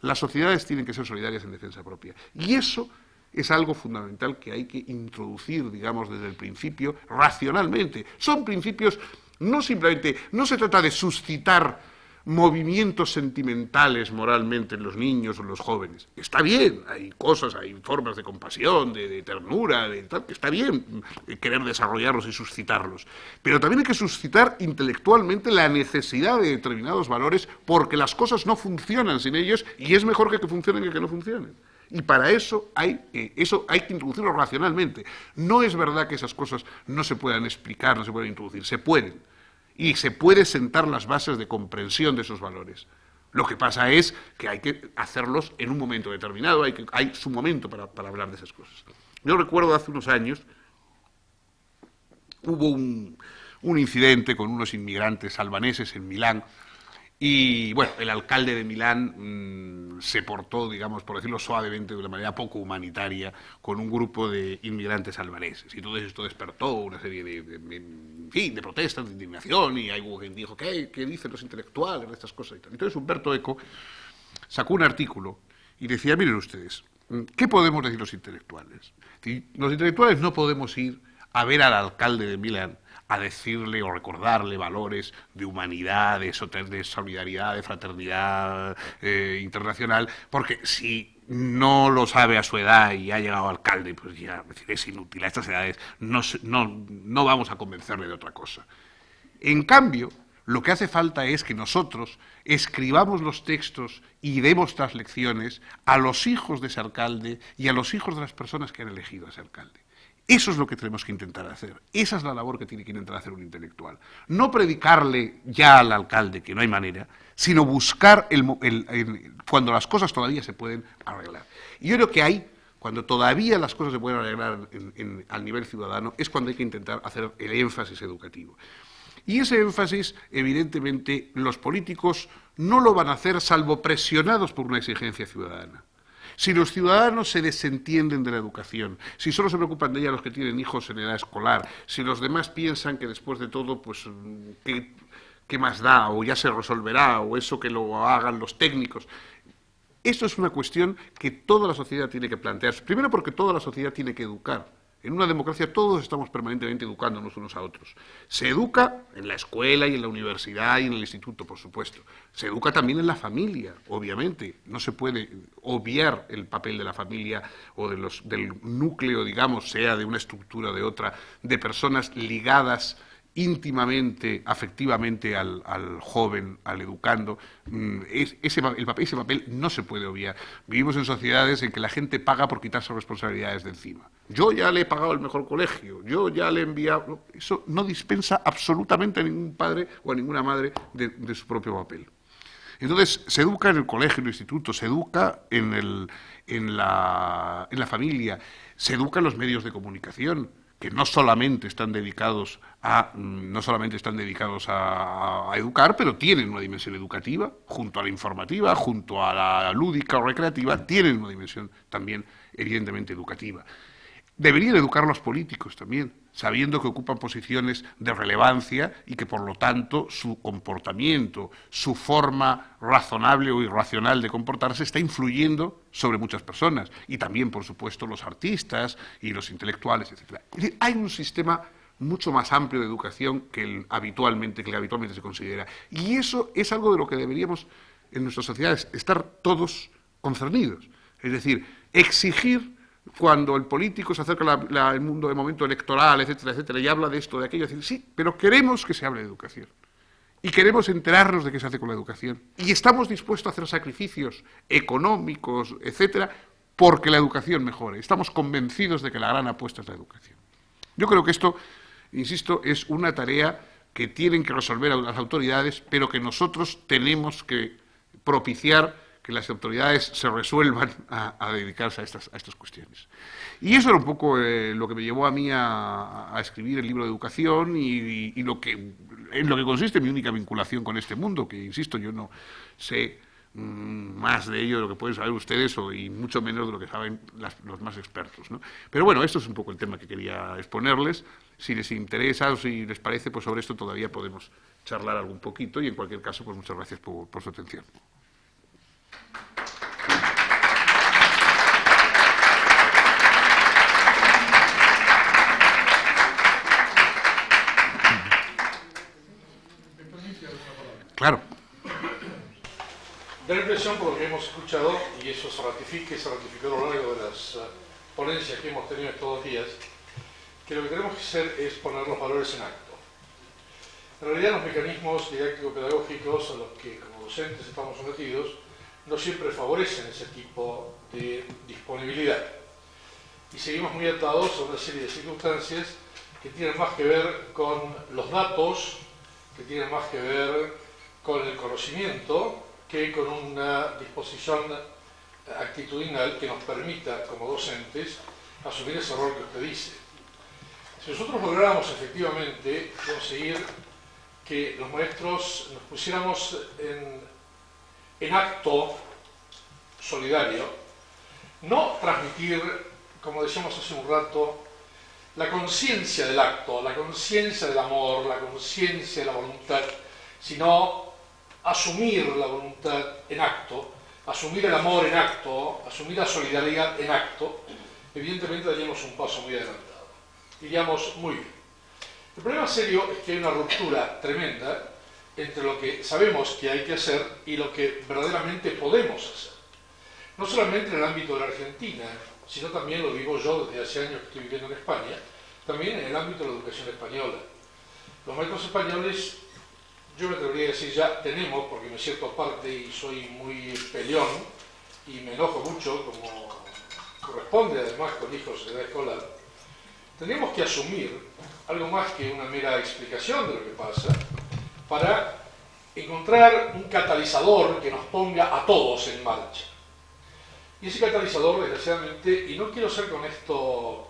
Las sociedades tienen que ser solidarias en defensa propia. Y eso es algo fundamental que hay que introducir, digamos, desde el principio, racionalmente. Son principios, no simplemente, no se trata de suscitar movimientos sentimentales moralmente en los niños o en los jóvenes. Está bien, hay cosas, hay formas de compasión, de ternura, de tal, que está bien querer desarrollarlos y suscitarlos. Pero también hay que suscitar intelectualmente la necesidad de determinados valores porque las cosas no funcionan sin ellos y es mejor que funcionen que no funcionen. Y para eso hay que introducirlo racionalmente. No es verdad que esas cosas no se puedan explicar, no se puedan introducir, se pueden. Y se puede sentar las bases de comprensión de esos valores. Lo que pasa es que hay que hacerlos en un momento determinado, hay su momento para hablar de esas cosas. Yo recuerdo hace unos años, hubo un incidente con unos inmigrantes albaneses en Milán, y bueno, el alcalde de Milán se portó, digamos, por decirlo suavemente, de una manera poco humanitaria con un grupo de inmigrantes albaneses. Y entonces esto despertó una serie de protestas, de indignación, y hay quien dijo, ¿qué dicen los intelectuales de estas cosas? Y tal. Entonces Umberto Eco sacó un artículo y decía, miren ustedes, ¿qué podemos decir los intelectuales? Los intelectuales no podemos ir a ver al alcalde de Milán a decirle o recordarle valores de humanidad, de solidaridad, de fraternidad internacional, porque si no lo sabe a su edad y ha llegado alcalde, pues ya es inútil. A estas edades no vamos a convencerle de otra cosa. En cambio, lo que hace falta es que nosotros escribamos los textos y demos las lecciones a los hijos de ese alcalde y a los hijos de las personas que han elegido a ese alcalde. Eso es lo que tenemos que intentar hacer. Esa es la labor que tiene que intentar hacer un intelectual. No predicarle ya al alcalde, que no hay manera, sino buscar cuando las cosas todavía se pueden arreglar. Y yo creo que cuando todavía las cosas se pueden arreglar al nivel ciudadano, es cuando hay que intentar hacer el énfasis educativo. Y ese énfasis, evidentemente, los políticos no lo van a hacer salvo presionados por una exigencia ciudadana. Si los ciudadanos se desentienden de la educación, si solo se preocupan de ella los que tienen hijos en edad escolar, si los demás piensan que después de todo, pues, ¿qué más da? O ya se resolverá, o eso que lo hagan los técnicos. Esto es una cuestión que toda la sociedad tiene que plantearse. Primero porque toda la sociedad tiene que educar. En una democracia todos estamos permanentemente educándonos unos a otros. Se educa en la escuela y en la universidad y en el instituto, por supuesto. Se educa también en la familia, obviamente. No se puede obviar el papel de la familia o del núcleo, digamos, sea de una estructura o de otra, de personas ligadas íntimamente, afectivamente al joven, al educando. Ese papel no se puede obviar. Vivimos en sociedades en que la gente paga por quitarse responsabilidades de encima. Yo ya le he pagado el mejor colegio, yo ya le he enviado... Eso no dispensa absolutamente a ningún padre o a ninguna madre de su propio papel. Entonces, se educa en el colegio, en el instituto, se educa en la familia, se educa en los medios de comunicación. que no solamente están dedicados a educar, pero tienen una dimensión educativa, junto a la informativa, junto a la lúdica o recreativa, tienen una dimensión también evidentemente educativa. Deberían educar a los políticos también, sabiendo que ocupan posiciones de relevancia y que, por lo tanto, su comportamiento, su forma razonable o irracional de comportarse está influyendo sobre muchas personas. Y también, por supuesto, los artistas y los intelectuales, etc. Es decir, hay un sistema mucho más amplio de educación que el que habitualmente se considera. Y eso es algo de lo que deberíamos, en nuestras sociedades, estar todos concernidos. Es decir, exigir, cuando el político se acerca al mundo del momento electoral, etcétera, etcétera, y habla de esto, de aquello, decir, sí, pero queremos que se hable de educación. Y queremos enterarnos de qué se hace con la educación. Y estamos dispuestos a hacer sacrificios económicos, etcétera, porque la educación mejore. Estamos convencidos de que la gran apuesta es la educación. Yo creo que esto, insisto, es una tarea que tienen que resolver las autoridades, pero que nosotros tenemos que propiciar que las autoridades se resuelvan a dedicarse a estas cuestiones. Y eso era un poco lo que me llevó a mí a escribir el libro de educación y en lo que consiste mi única vinculación con este mundo, que, insisto, yo no sé más de ello de lo que pueden saber ustedes y mucho menos de lo que saben los más expertos, ¿no? Pero bueno, esto es un poco el tema que quería exponerles. Si les interesa o si les parece, pues sobre esto todavía podemos charlar algún poquito y, en cualquier caso, pues muchas gracias por su atención. Claro. Da la impresión, por lo que hemos escuchado, y eso se ratifica y se ratificó a lo largo de las ponencias que hemos tenido estos 2 días, que lo que tenemos que hacer es poner los valores en acto. En realidad, los mecanismos didáctico-pedagógicos a los que como docentes estamos sometidos no siempre favorecen ese tipo de disponibilidad. Y seguimos muy atados a una serie de circunstancias que tienen más que ver con los datos, que tienen más que ver con el conocimiento, que con una disposición actitudinal que nos permita, como docentes, asumir ese rol que usted dice. Si nosotros lográramos efectivamente conseguir que los maestros nos pusiéramos en acto solidario, no transmitir, como decíamos hace un rato, la conciencia del acto, la conciencia del amor, la conciencia de la voluntad, sino asumir la voluntad en acto, asumir el amor en acto, asumir la solidaridad en acto, evidentemente daríamos un paso muy adelantado. Iríamos muy bien. El problema serio es que hay una ruptura tremenda entre lo que sabemos que hay que hacer y lo que verdaderamente podemos hacer. No solamente en el ámbito de la Argentina, sino también, lo vivo yo desde hace años que estoy viviendo en España, también en el ámbito de la educación española. Los maestros españoles, yo me atrevería a decir ya, tenemos, porque me siento parte y soy muy peleón y me enojo mucho, como corresponde además con hijos de edad escolar, tenemos que asumir algo más que una mera explicación de lo que pasa, para encontrar un catalizador que nos ponga a todos en marcha. Y ese catalizador, desgraciadamente, y no quiero ser con esto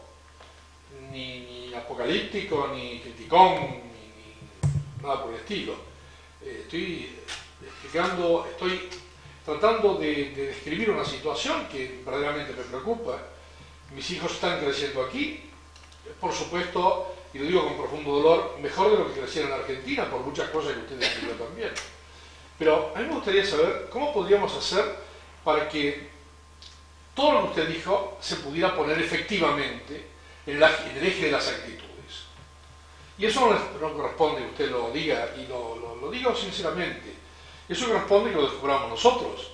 ni apocalíptico, ni criticón, ni nada por el estilo. Estoy tratando de describir una situación que verdaderamente me preocupa. Mis hijos están creciendo aquí, por supuesto, y lo digo con profundo dolor, mejor de lo que crecieron en Argentina, por muchas cosas que ustedes escribieron también. Pero a mí me gustaría saber cómo podríamos hacer para que todo lo que usted dijo se pudiera poner efectivamente en el eje de las actitudes. Y eso no corresponde que usted lo diga, y lo digo sinceramente. Eso corresponde que lo descubramos nosotros.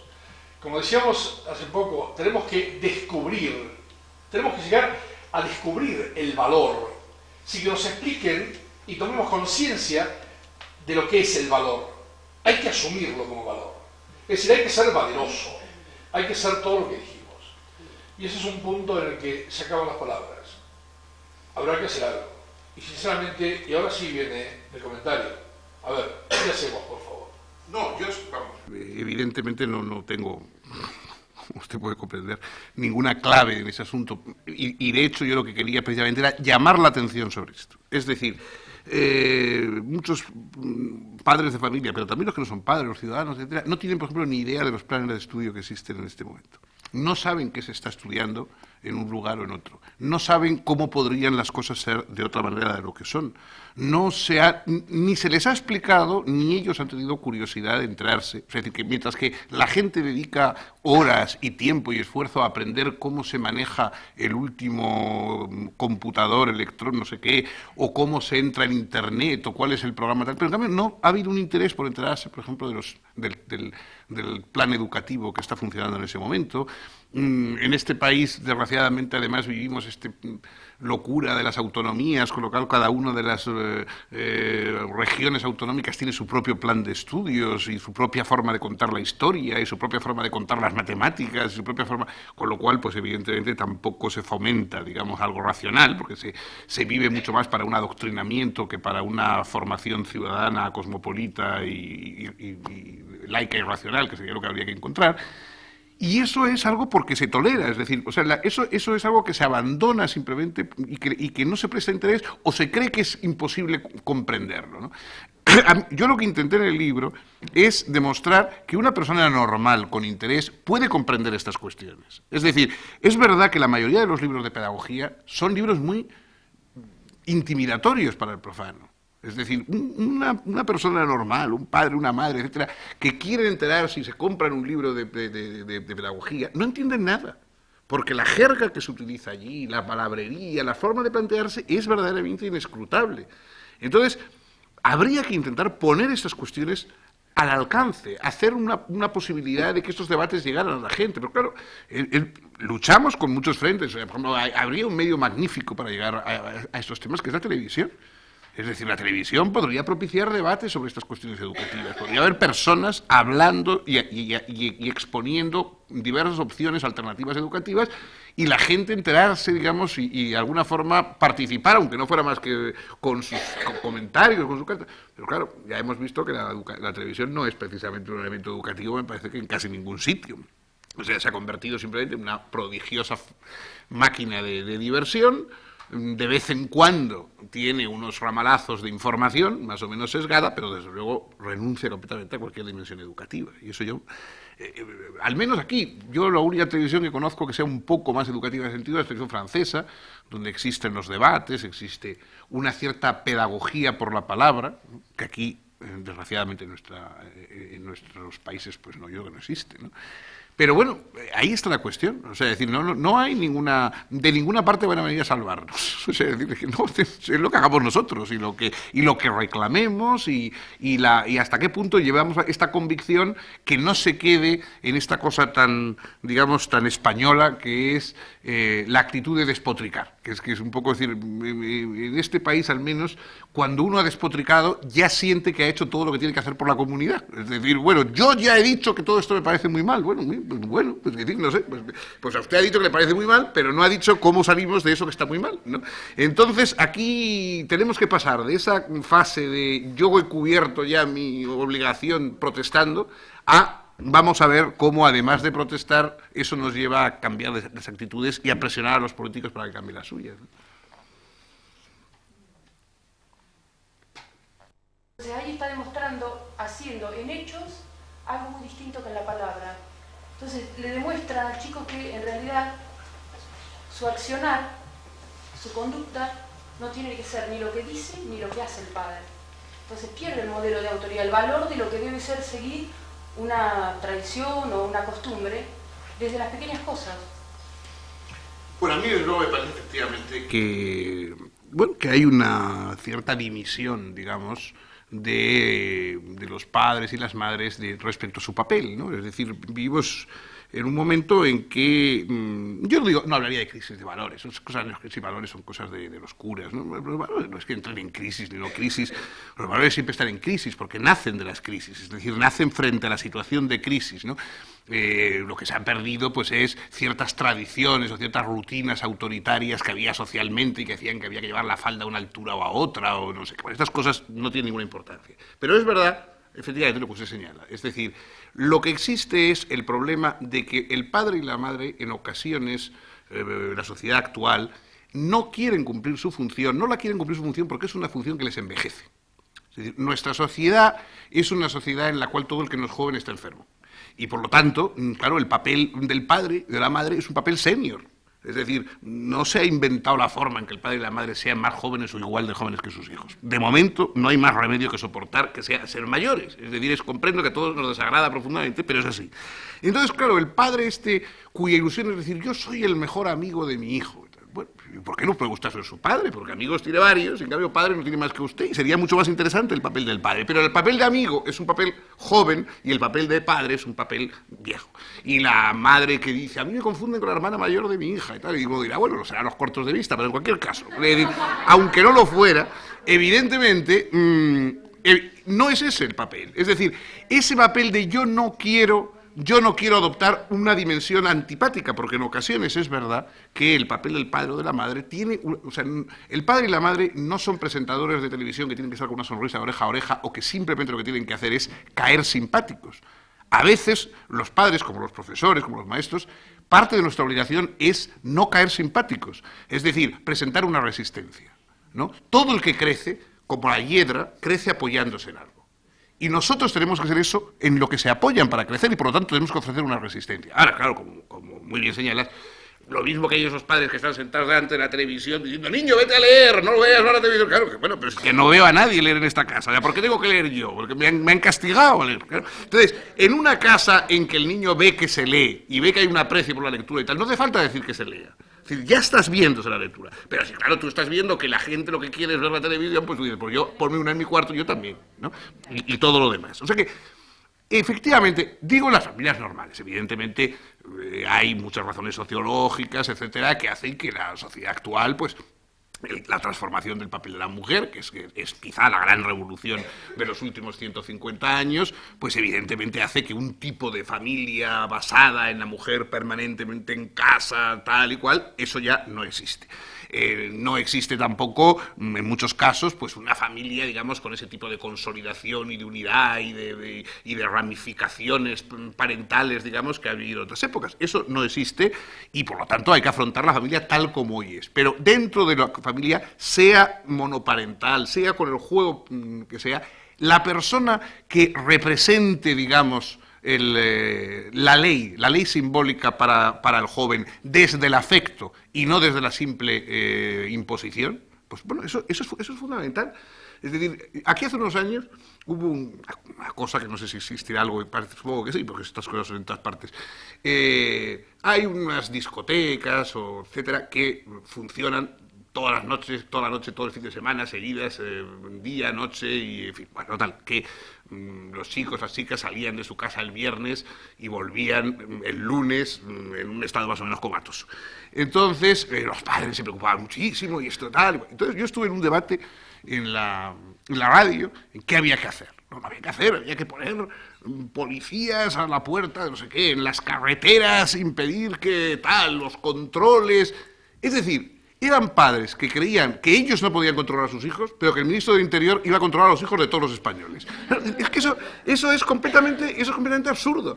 Como decíamos hace poco, tenemos que llegar a descubrir el valor, sin que nos expliquen y tomemos conciencia de lo que es el valor. Hay que asumirlo como valor. Es decir, hay que ser valeroso, hay que ser todo lo que dijimos. Y ese es un punto en el que se acaban las palabras. Habrá que hacer algo. Y sinceramente, y ahora sí viene el comentario. A ver, ¿qué hacemos, por favor? No, yo, vamos, evidentemente no tengo usted puede comprender, ninguna clave en ese asunto. Y de hecho yo lo que quería precisamente era llamar la atención sobre esto. Es decir, muchos padres de familia, pero también los que no son padres, los ciudadanos, etcétera, no tienen, por ejemplo, ni idea de los planes de estudio que existen en este momento. No saben qué se está estudiando en un lugar o en otro. No saben cómo podrían las cosas ser de otra manera de lo que son. Ni se les ha explicado, ni ellos han tenido curiosidad de enterarse. Es decir, que mientras que la gente dedica horas y tiempo y esfuerzo a aprender cómo se maneja el último computador, electrónico, no sé qué, o cómo se entra en Internet, o cuál es el programa tal, pero en cambio no ha habido un interés por enterarse, por ejemplo, del plan educativo que está funcionando en ese momento. En este país, desgraciadamente, además vivimos locura de las autonomías, con lo cual cada una de las regiones autonómicas tiene su propio plan de estudios y su propia forma de contar la historia y su propia forma de contar las matemáticas, y su propia forma, con lo cual, pues evidentemente tampoco se fomenta, digamos, algo racional, porque se vive mucho más para un adoctrinamiento que para una formación ciudadana, cosmopolita y laica y racional, que sería lo que habría que encontrar. Y eso es algo porque se tolera, es decir, o sea, eso es algo que se abandona simplemente y que no se presta interés o se cree que es imposible comprenderlo, ¿no? Yo lo que intenté en el libro es demostrar que una persona normal, con interés, puede comprender estas cuestiones. Es decir, es verdad que la mayoría de los libros de pedagogía son libros muy intimidatorios para el profano. Es decir, una persona normal, un padre, una madre, etcétera, que quieren enterarse si se compran un libro de pedagogía, no entienden nada. Porque la jerga que se utiliza allí, la palabrería, la forma de plantearse es verdaderamente inescrutable. Entonces, habría que intentar poner estas cuestiones al alcance, hacer una posibilidad de que estos debates llegaran a la gente. Pero claro, luchamos con muchos frentes. Por ejemplo, habría un medio magnífico para llegar a estos temas, que es la televisión. Es decir, la televisión podría propiciar debates sobre estas cuestiones educativas. Podría haber personas hablando y exponiendo diversas opciones alternativas educativas y la gente enterarse, digamos, y de alguna forma participar, aunque no fuera más que con sus comentarios, con su carta. Pero claro, ya hemos visto que la televisión no es precisamente un elemento educativo, me parece que en casi ningún sitio. O sea, se ha convertido simplemente en una prodigiosa máquina de diversión. De vez en cuando tiene unos ramalazos de información, más o menos sesgada, pero desde luego renuncia completamente a cualquier dimensión educativa. Y eso yo, al menos aquí, yo la única televisión que conozco que sea un poco más educativa en ese sentido es la televisión francesa, donde existen los debates, existe una cierta pedagogía por la palabra, que aquí, desgraciadamente, en nuestros países, pues no, yo creo que no existe, ¿no? Pero bueno, ahí está la cuestión. O sea, es decir, no hay de ninguna parte van a venir a salvarnos. O sea, es decir, que no, es lo que hagamos nosotros y lo que reclamemos y hasta qué punto llevamos esta convicción que no se quede en esta cosa tan, digamos, tan española que es la actitud de despotricar. Que es un poco decir, en este país al menos, cuando uno ha despotricado, ya siente que ha hecho todo lo que tiene que hacer por la comunidad. Es decir, bueno, yo ya he dicho que todo esto me parece muy mal. Bueno, pues no sé, pues a usted ha dicho que le parece muy mal, pero no ha dicho cómo salimos de eso que está muy mal, ¿no? Entonces, aquí tenemos que pasar de esa fase de yo he cubierto ya mi obligación protestando a vamos a ver cómo, además de protestar, eso nos lleva a cambiar las actitudes y a presionar a los políticos para que cambien las suyas, ¿no? Entonces ahí está demostrando, haciendo en hechos algo muy distinto que en la palabra. Entonces le demuestra al chico que en realidad su accionar, su conducta, no tiene que ser ni lo que dice ni lo que hace el padre. Entonces pierde el modelo de autoridad, el valor de lo que debe ser seguir una tradición o una costumbre desde las pequeñas cosas. Bueno, a mí desde luego me parece efectivamente que hay una cierta dimisión, digamos, de los padres y las madres respecto a su papel, ¿no? Es decir, vivimos en un momento en que, yo no hablaría de crisis de valores, las crisis de valores son cosas de los curas, ¿no? Los valores no es que entren en crisis ni no crisis, los valores siempre están en crisis porque nacen de las crisis, es decir, nacen frente a la situación de crisis, ¿no? Lo que se ha perdido pues es ciertas tradiciones o ciertas rutinas autoritarias que había socialmente y que decían que había que llevar la falda a una altura o a otra o no sé qué. Estas cosas no tienen ninguna importancia. Pero es verdad, efectivamente lo que usted señala. Es decir, lo que existe es el problema de que el padre y la madre, en ocasiones, la sociedad actual, no quieren cumplir su función, no la quieren cumplir su función porque es una función que les envejece. Es decir, nuestra sociedad es una sociedad en la cual todo el que no es joven está enfermo. Y por lo tanto, claro, el papel del padre y de la madre es un papel senior. Es decir, no se ha inventado la forma en que el padre y la madre sean más jóvenes o igual de jóvenes que sus hijos. De momento no hay más remedio que soportar que sea ser mayores. Es decir, comprendo que a todos nos desagrada profundamente, pero es así. Entonces, claro, el padre cuya ilusión es decir, yo soy el mejor amigo de mi hijo. Bueno, ¿por qué no puede gustar ser su padre? Porque amigos tiene varios, en cambio padre no tiene más que usted, y sería mucho más interesante el papel del padre. Pero el papel de amigo es un papel joven y el papel de padre es un papel viejo. Y la madre que dice, a mí me confunden con la hermana mayor de mi hija y tal, y uno dirá, bueno, lo serán los cortos de vista, pero en cualquier caso, aunque no lo fuera, evidentemente no es ese el papel. Es decir, ese papel de yo no quiero adoptar una dimensión antipática, porque en ocasiones es verdad que el papel del padre o de la madre tiene... O sea, el padre y la madre no son presentadores de televisión que tienen que estar con una sonrisa de oreja a oreja o que simplemente lo que tienen que hacer es caer simpáticos. A veces los padres, como los profesores, como los maestros, parte de nuestra obligación es no caer simpáticos, es decir, presentar una resistencia, ¿no? Todo el que crece, como la hiedra, crece apoyándose en algo. Y nosotros tenemos que hacer eso en lo que se apoyan para crecer y por lo tanto tenemos que ofrecer una resistencia. Ahora, claro, como muy bien señalas, lo mismo que ellos los padres que están sentados delante de la televisión diciendo, niño, vete a leer, no lo veas, no la televisión. Claro, que bueno, pero es que no veo a nadie leer en esta casa. ¿Ya? ¿Por qué tengo que leer yo? Porque me han castigado a leer. Claro. Entonces, en una casa en que el niño ve que se lee y ve que hay un aprecio por la lectura y tal, no hace falta decir que se lea. Es decir, ya estás viéndose la lectura. Pero si, claro, tú estás viendo que la gente lo que quiere es ver la televisión, pues tú dices, pues yo, ponme una en mi cuarto, yo también, ¿no? Y todo lo demás. O sea que, efectivamente, digo en las familias normales, evidentemente hay muchas razones sociológicas, etcétera, que hacen que la sociedad actual, pues, la transformación del papel de la mujer, que es quizá la gran revolución de los últimos 150 años, pues evidentemente hace que un tipo de familia basada en la mujer permanentemente en casa, tal y cual, eso ya no existe. No existe tampoco, en muchos casos, pues una familia, digamos, con ese tipo de consolidación y de unidad y de ramificaciones parentales, digamos, que ha vivido en otras épocas. Eso no existe y, por lo tanto, hay que afrontar la familia tal como hoy es. Pero dentro de la familia, sea monoparental, sea con el juego que sea, la persona que represente, digamos, la ley simbólica para el joven desde el afecto y no desde la simple imposición, pues bueno, eso es fundamental. Es decir, aquí hace unos años hubo una cosa que no sé si existirá algo, supongo que sí, porque estas cosas son en todas partes. Hay unas discotecas, etcétera, que funcionan todas las noches, toda la noche, todo el fin de semana, seguidas, día, noche, y en fin, bueno, total, que los chicos, las chicas salían de su casa el viernes y volvían el lunes en un estado más o menos comatoso. Entonces, los padres se preocupaban muchísimo y esto tal. Entonces, yo estuve en un debate en la radio en qué había que hacer. No había que hacer, había que poner policías a la puerta de no sé qué, en las carreteras, impedir que tal, los controles. Es decir, eran padres que creían que ellos no podían controlar a sus hijos, pero que el ministro del Interior iba a controlar a los hijos de todos los españoles. Es que eso es completamente absurdo.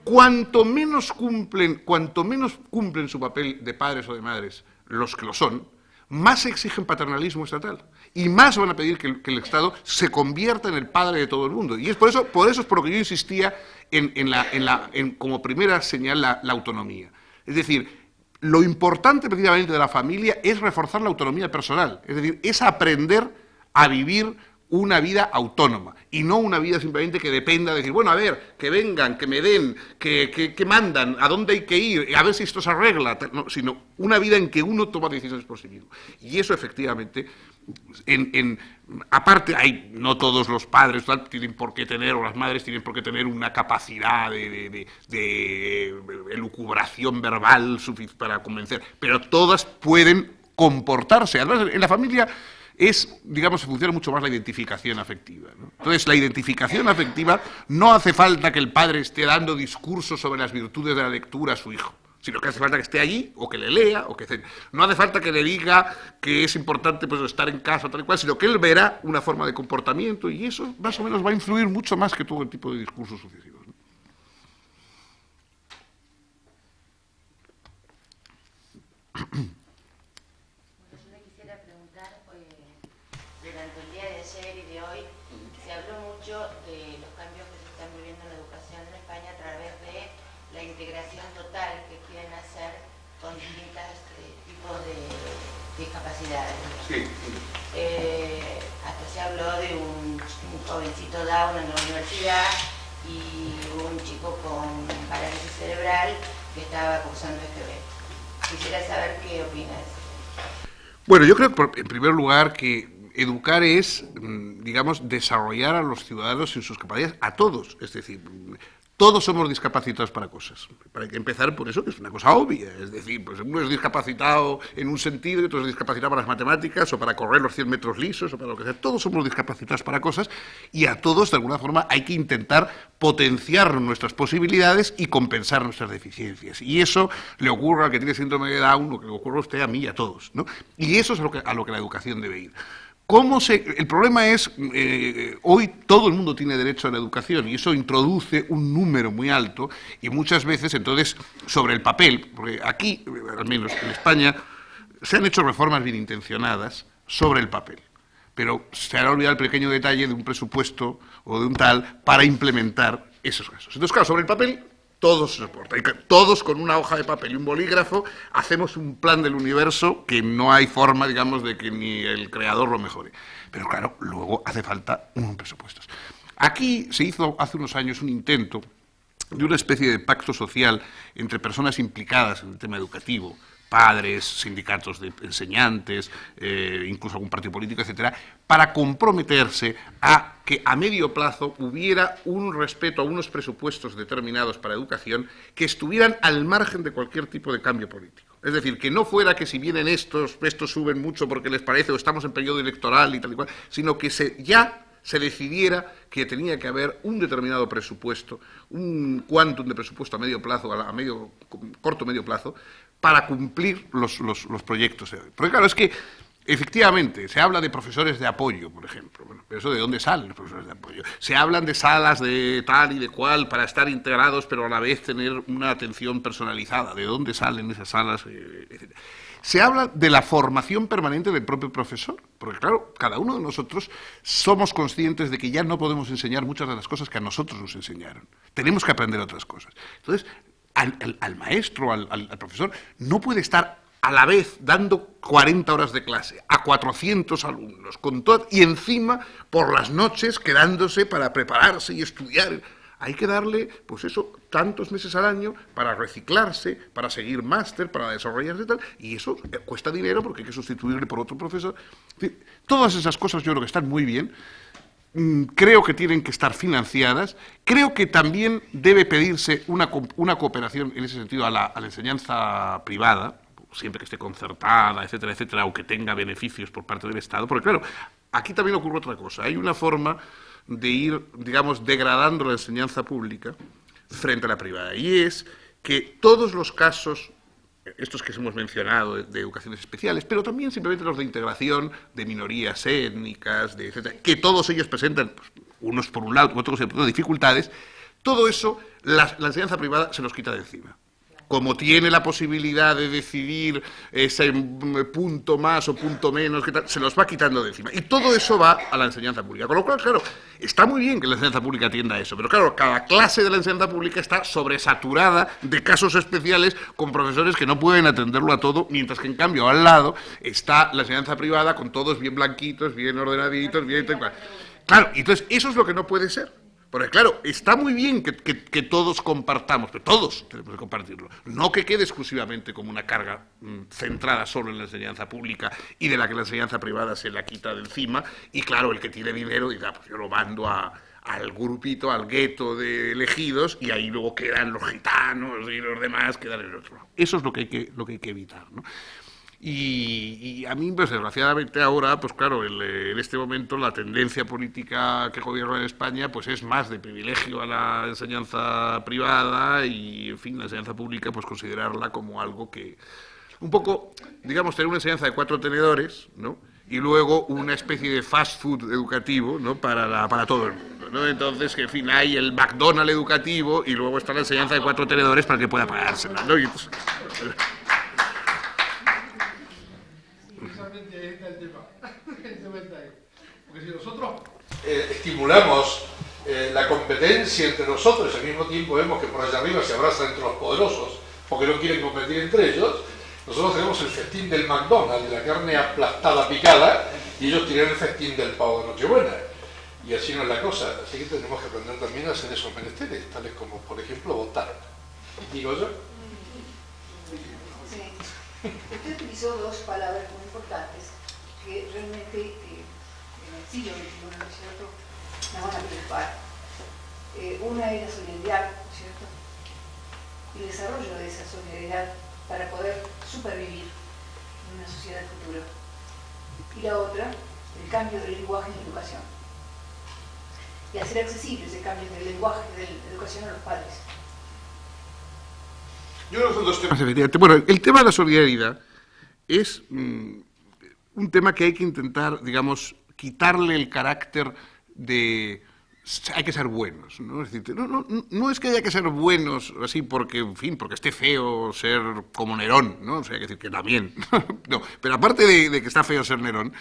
Cuanto menos cumplen su papel de padres o de madres los que lo son, más exigen paternalismo estatal y más van a pedir que el Estado se convierta en el padre de todo el mundo. Y es por eso es por lo que yo insistía en como primera señal la autonomía. Es decir, lo importante precisamente de la familia es reforzar la autonomía personal, es decir, es aprender a vivir una vida autónoma y no una vida simplemente que dependa de decir, bueno, a ver, que vengan, que me den, que mandan, a dónde hay que ir, a ver si esto se arregla, no, sino una vida en que uno toma decisiones por sí mismo. Y eso efectivamente, aparte, no todos los padres tienen por qué tener, o las madres tienen por qué tener una capacidad de elucubración verbal para convencer, pero todas pueden comportarse. Además, en la familia digamos, funciona mucho más la identificación afectiva, ¿no? Entonces, la identificación afectiva no hace falta que el padre esté dando discursos sobre las virtudes de la lectura a su hijo, sino que hace falta que esté allí, o que le lea, o que... No hace falta que le diga que es importante pues, estar en casa, tal y cual, sino que él verá una forma de comportamiento, y eso más o menos va a influir mucho más que todo el tipo de discursos sucesivos, ¿no? Yo le quisiera preguntar, durante el día de ayer y de hoy, se habló mucho de los cambios que se están viviendo en la educación en España a través de la integración total que quieren hacer con distintos tipos de discapacidades. Sí. Hasta se habló de un jovencito Down en la universidad y un chico con parálisis cerebral que estaba cursando FB. Quisiera saber qué opinas. Bueno, yo creo, en primer lugar, que educar es, digamos, desarrollar a los ciudadanos en sus capacidades, a todos. Es decir, todos somos discapacitados para cosas. Para empezar por eso, que es una cosa obvia. Es decir, pues uno es discapacitado en un sentido y otro es discapacitado para las matemáticas o para correr los 100 metros lisos o para lo que sea. Todos somos discapacitados para cosas y a todos, de alguna forma, hay que intentar potenciar nuestras posibilidades y compensar nuestras deficiencias. Y eso le ocurre al que tiene síndrome de Down, o que le ocurre a usted, a mí y a todos, ¿no? Y eso es a lo que la educación debe ir. El problema es, hoy todo el mundo tiene derecho a la educación y eso introduce un número muy alto y muchas veces, entonces, sobre el papel, porque aquí, al menos en España, se han hecho reformas bien intencionadas sobre el papel, pero se ha olvidado el pequeño detalle de un presupuesto o de un tal para implementar esos casos. Entonces, claro, sobre el papel todo se soporta. Todos con una hoja de papel y un bolígrafo hacemos un plan del universo que no hay forma, digamos, de que ni el creador lo mejore. Pero claro, luego hace falta unos presupuestos. Aquí se hizo hace unos años un intento de una especie de pacto social entre personas implicadas en el tema educativo, padres, sindicatos de enseñantes, incluso algún partido político, etcétera, para comprometerse a que a medio plazo hubiera un respeto a unos presupuestos determinados para educación que estuvieran al margen de cualquier tipo de cambio político. Es decir, que no fuera que si vienen estos suben mucho porque les parece o estamos en periodo electoral y tal y cual, sino que ya se decidiera que tenía que haber un determinado presupuesto, un quantum de presupuesto a medio plazo, corto medio plazo, para cumplir los proyectos. Porque claro, es que efectivamente se habla de profesores de apoyo, por ejemplo. Bueno, pero eso ¿de dónde salen los profesores de apoyo? Se hablan de salas de tal y de cual para estar integrados, pero a la vez tener una atención personalizada. ¿De dónde salen esas salas? Etcétera. Se habla de la formación permanente del propio profesor, porque claro, cada uno de nosotros somos conscientes de que ya no podemos enseñar muchas de las cosas que a nosotros nos enseñaron. Tenemos que aprender otras cosas. Entonces, al maestro, al profesor, no puede estar a la vez dando 40 horas de clase a 400 alumnos, y encima por las noches quedándose para prepararse y estudiar. Hay que darle, pues eso, tantos meses al año para reciclarse, para seguir máster, para desarrollarse y tal, y eso cuesta dinero porque hay que sustituirle por otro profesor. Todas esas cosas yo creo que están muy bien. Creo que tienen que estar financiadas. Creo que también debe pedirse una cooperación en ese sentido a la enseñanza privada, siempre que esté concertada, etcétera, etcétera, o que tenga beneficios por parte del Estado. Porque claro, aquí también ocurre otra cosa. Hay una forma de ir, digamos, degradando la enseñanza pública frente a la privada. Y es que todos los casos, estos que hemos mencionado, de educaciones especiales, pero también simplemente los de integración de minorías étnicas, etcétera, que todos ellos presentan, pues, unos por un lado, otros por dificultades, todo eso la enseñanza privada se nos quita de encima. Como tiene la posibilidad de decidir ese punto más o punto menos, se los va quitando de encima. Y todo eso va a la enseñanza pública. Con lo cual, claro, está muy bien que la enseñanza pública atienda a eso, pero claro, cada clase de la enseñanza pública está sobresaturada de casos especiales con profesores que no pueden atenderlo a todo, mientras que en cambio al lado está la enseñanza privada con todos bien blanquitos, bien ordenaditos, bien tal cual. Claro, entonces eso es lo que no puede ser. Porque claro, está muy bien que todos compartamos, pero todos tenemos que compartirlo. No que quede exclusivamente como una carga centrada solo en la enseñanza pública y de la que la enseñanza privada se la quita de encima. Y claro, el que tiene dinero diga, pues yo lo mando al grupito, al gueto de elegidos, y ahí luego quedan los gitanos y los demás quedan en el otro lado. Eso es lo que hay que evitar, ¿no? Y a mí, pues desgraciadamente ahora, pues claro, en este momento la tendencia política que gobierna en España pues es más de privilegio a la enseñanza privada y, en fin, la enseñanza pública pues considerarla como algo que, un poco, digamos, tener una enseñanza de 4 tenedores, ¿no? Y luego una especie de fast food educativo, ¿no? para todo el mundo, ¿no? Entonces, que en fin, hay el McDonald's educativo y luego está la enseñanza de 4 tenedores para que pueda pagársela, ¿no? Y entonces, Precisamente ahí está el tema. El tema está ahí. Porque si nosotros estimulamos la competencia entre nosotros, al mismo tiempo vemos que por allá arriba se abrazan entre los poderosos porque no quieren competir entre ellos, nosotros tenemos el festín del McDonald's, de la carne aplastada, picada, y ellos tienen el festín del pavo de Nochebuena. Y así no es la cosa. Así que tenemos que aprender también a hacer esos menesteres, tales como, por ejemplo, votar. ¿Digo yo? Sí. Usted utilizó 2 palabras muy importantes que realmente en el siglo XXI, ¿no es cierto?, nos van a preocupar. Una es la solidaridad, ¿no es cierto?, y el desarrollo de esa solidaridad para poder supervivir en una sociedad futura. Y la otra, el cambio del lenguaje en la educación. Y hacer accesible ese cambio del lenguaje de la educación a los padres. yo creo que son 2 temas, efectivamente. Bueno, el tema de la solidaridad es un tema que hay que intentar, digamos, quitarle el carácter de hay que ser buenos, ¿no? Es decir, no es que haya que ser buenos así porque, en fin, porque esté feo ser como Nerón, ¿no? O sea, hay que decir que también. No, pero aparte de que está feo ser Nerón,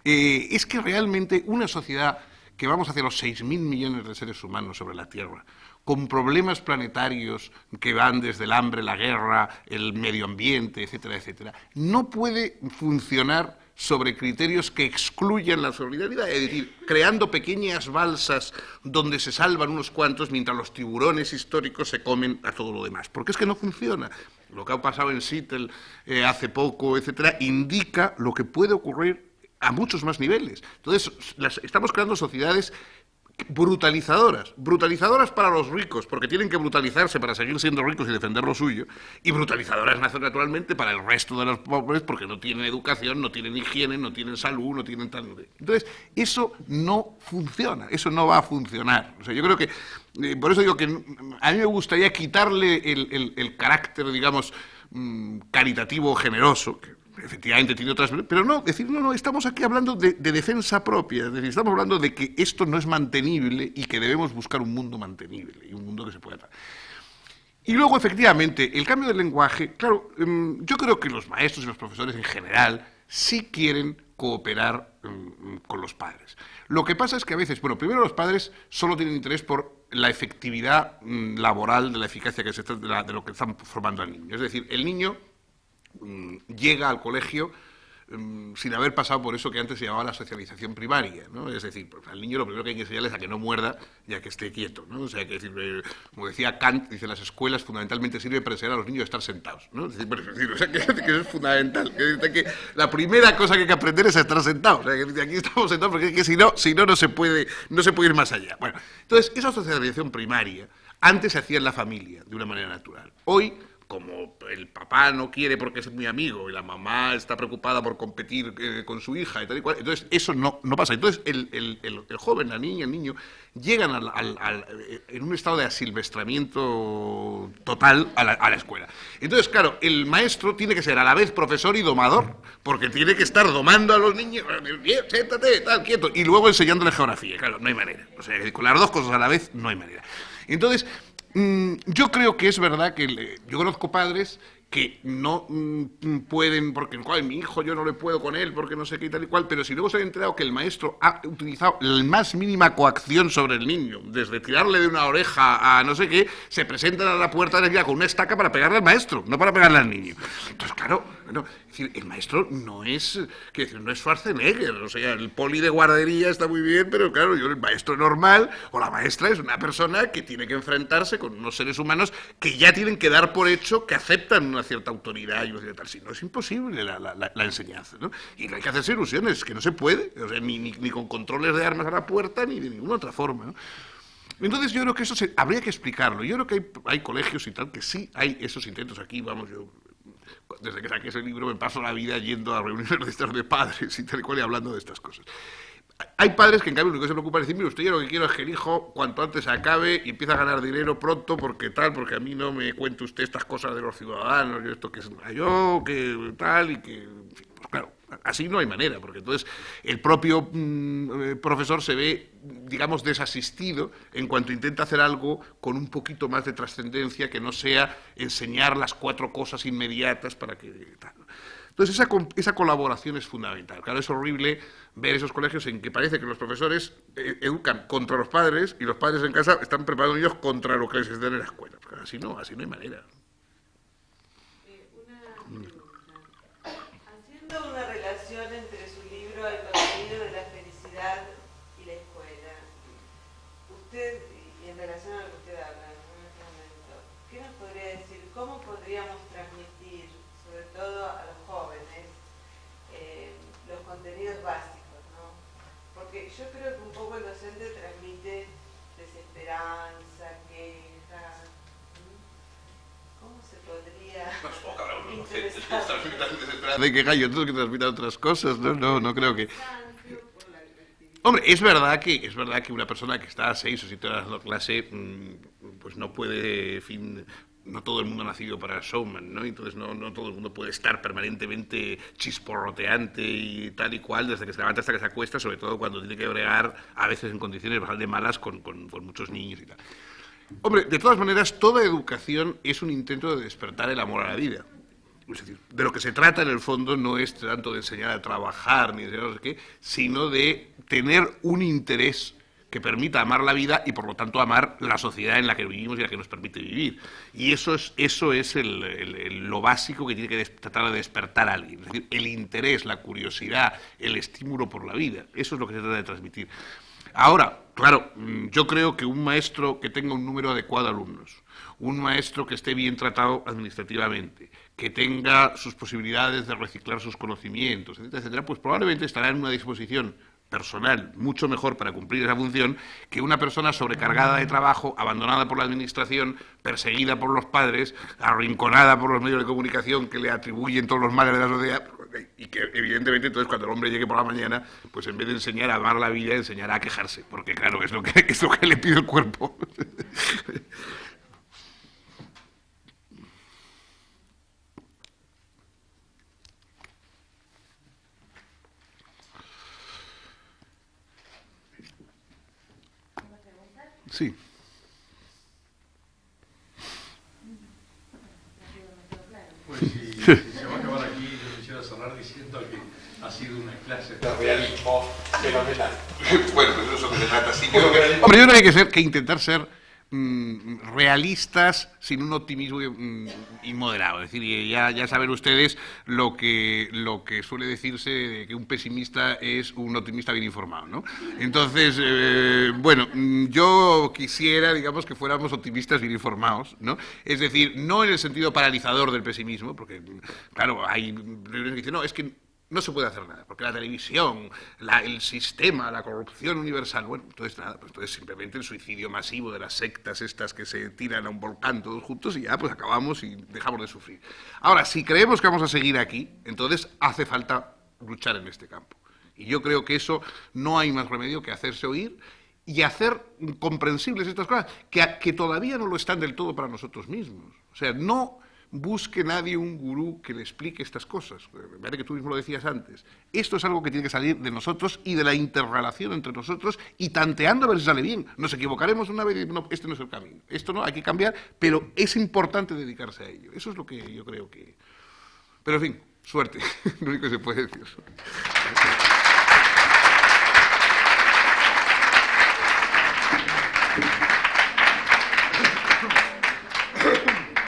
es que realmente una sociedad que vamos hacia los 6.000 millones de seres humanos sobre la Tierra, con problemas planetarios que van desde el hambre, la guerra, el medio ambiente, etcétera, etcétera, no puede funcionar sobre criterios que excluyan la solidaridad, es decir, creando pequeñas balsas donde se salvan unos cuantos mientras los tiburones históricos se comen a todo lo demás, porque es que no funciona. Lo que ha pasado en Seattle hace poco, etcétera, indica lo que puede ocurrir a muchos más niveles. Entonces, estamos creando sociedades brutalizadoras para los ricos, porque tienen que brutalizarse para seguir siendo ricos y defender lo suyo, y brutalizadoras naturalmente para el resto de los pobres, porque no tienen educación, no tienen higiene, no tienen salud, no tienen tal. Entonces, eso no funciona, eso no va a funcionar. O sea, yo creo que, por eso digo que a mí me gustaría quitarle el carácter, digamos, caritativo, generoso, que efectivamente tiene otras, pero no, decir, no, estamos aquí hablando de defensa propia, es decir, estamos hablando de que esto no es mantenible y que debemos buscar un mundo mantenible y un mundo que se pueda. Y luego, efectivamente, el cambio del lenguaje, claro, yo creo que los maestros y los profesores en general sí quieren cooperar con los padres. Lo que pasa es que a veces, bueno, primero los padres solo tienen interés por la efectividad laboral de la eficacia que de lo que están formando al niño. Es decir, el niño llega al colegio sin haber pasado por eso que antes se llamaba la socialización primaria, ¿no? Es decir, pues, al niño lo primero que hay que enseñarle es a que no muerda y a que esté quieto, ¿no? O sea, que, como decía Kant, dice, las escuelas fundamentalmente sirven para enseñar a los niños a estar sentados, ¿no? Es decir, o sea, que es fundamental, que la primera cosa que hay que aprender es a estar sentado, o sea, que aquí estamos sentados porque es que si no se puede ir más allá. Bueno, entonces, esa socialización primaria antes se hacía en la familia, de una manera natural. Hoy, como el papá no quiere porque es muy amigo y la mamá está preocupada por competir con su hija y tal y cual, entonces eso no pasa. Entonces el joven, la niña, el niño, llegan en un estado de asilvestramiento total a la escuela. Entonces, claro, el maestro tiene que ser a la vez profesor y domador, porque tiene que estar domando a los niños, bien, siéntate, tal, quieto, y luego enseñándole geografía. Claro, no hay manera. O sea, con las 2 cosas a la vez no hay manera. Entonces, yo creo que es verdad que yo conozco padres que no pueden, porque mi hijo yo no le puedo con él, porque no sé qué y tal y cual, pero si luego se han enterado que el maestro ha utilizado la más mínima coacción sobre el niño, desde tirarle de una oreja a no sé qué, se presentan a la puerta de la escuela con una estaca para pegarle al maestro, no para pegarle al niño. Entonces, claro, bueno, es decir, el maestro no es Schwarzenegger, o sea, el poli de guardería está muy bien, pero claro, el maestro normal o la maestra es una persona que tiene que enfrentarse con unos seres humanos que ya tienen que dar por hecho que aceptan una cierta autoridad y una cierta tal. Si no, es imposible la enseñanza, ¿no? Y no hay que hacerse ilusiones, que no se puede, o sea, ni con controles de armas a la puerta, ni de ninguna otra forma, ¿no? Entonces yo creo que eso habría que explicarlo. Yo creo que hay colegios y tal que sí hay esos intentos aquí, vamos, yo desde que saqué ese libro me paso la vida yendo a reuniones de estas de padres y tal y cual y hablando de estas cosas. Hay padres que en cambio lo único que se preocupan es decir, mire, usted yo lo que quiero es que el hijo cuanto antes acabe y empiece a ganar dinero pronto porque a mí no me cuente usted estas cosas de los ciudadanos, yo esto que es yo, que tal y que... En fin, pues claro, así no hay manera, porque entonces el propio profesor se ve, digamos, desasistido en cuanto intenta hacer algo con un poquito más de trascendencia que no sea enseñar las 4 cosas inmediatas para que tal. Entonces esa colaboración es fundamental. Claro, es horrible ver esos colegios en que parece que los profesores educan contra los padres y los padres en casa están preparando a los niños contra lo que les enseñan en la escuela. Porque así no hay manera. Una pregunta. Haciendo una relación entre su libro El contenido de la felicidad y la escuela, usted, y en relación a lo que usted habla en este momento, ¿qué nos podría decir? ¿Cómo podríamos transmitir, sobre todo a los jóvenes, los contenidos básicos, ¿no? Porque yo creo que un poco el docente transmite desesperanza, queja. ¿Cómo se podría interesar? De queja y otros que transmitan otras cosas, no creo que... Hombre, es verdad que una persona que está 6 o 7 horas dando clase, pues no puede, en fin, no todo el mundo ha nacido para el showman, ¿no? Entonces no todo el mundo puede estar permanentemente chisporroteante y tal y cual desde que se levanta hasta que se acuesta, sobre todo cuando tiene que bregar, a veces en condiciones bastante malas, con muchos niños y tal. Hombre, de todas maneras, toda educación es un intento de despertar el amor a la vida. Es decir, de lo que se trata en el fondo no es tanto de enseñar a trabajar ni de no sé qué, sino de tener un interés que permita amar la vida y por lo tanto amar la sociedad en la que vivimos y la que nos permite vivir. Y eso es lo básico que tiene que tratar de despertar a alguien. Es decir, el interés, la curiosidad, el estímulo por la vida. Eso es lo que se trata de transmitir. Ahora, claro, yo creo que un maestro que tenga un número adecuado de alumnos, un maestro que esté bien tratado administrativamente, que tenga sus posibilidades de reciclar sus conocimientos, etcétera, etcétera, pues probablemente estará en una disposición personal mucho mejor para cumplir esa función que una persona sobrecargada de trabajo, abandonada por la administración, perseguida por los padres, arrinconada por los medios de comunicación que le atribuyen todos los males de la sociedad, y que evidentemente entonces cuando el hombre llegue por la mañana, pues en vez de enseñar a amar la vida, enseñará a quejarse, porque claro, es lo que le pide el cuerpo. Sí. Pues si se va a acabar aquí, yo quisiera cerrar diciendo que ha sido una clase de realismo fenomenal. Bueno, pues eso se trata así. Hombre, yo creo que hay que intentar ser realistas sin un optimismo inmoderado. Es decir, ya saben ustedes lo que suele decirse de que un pesimista es un optimista bien informado, ¿no? Entonces, bueno, yo quisiera, digamos, que fuéramos optimistas bien informados, ¿no? Es decir, no en el sentido paralizador del pesimismo, porque, claro, hay que dicen, no, es que no se puede hacer nada, porque la televisión, el sistema, la corrupción universal, bueno, entonces nada, pues entonces simplemente el suicidio masivo de las sectas estas que se tiran a un volcán todos juntos y ya pues acabamos y dejamos de sufrir. Ahora, si creemos que vamos a seguir aquí, entonces hace falta luchar en este campo. Y yo creo que eso no hay más remedio que hacerse oír y hacer comprensibles estas cosas, que todavía no lo están del todo para nosotros mismos. O sea, no busque nadie un gurú que le explique estas cosas. Me parece que tú mismo lo decías antes. Esto es algo que tiene que salir de nosotros y de la interrelación entre nosotros y tanteando a ver si sale bien. Nos equivocaremos una vez y no, este no es el camino. Esto no, hay que cambiar, pero es importante dedicarse a ello. Eso es lo que yo creo que... Pero en fin, suerte. Lo único que se puede decir.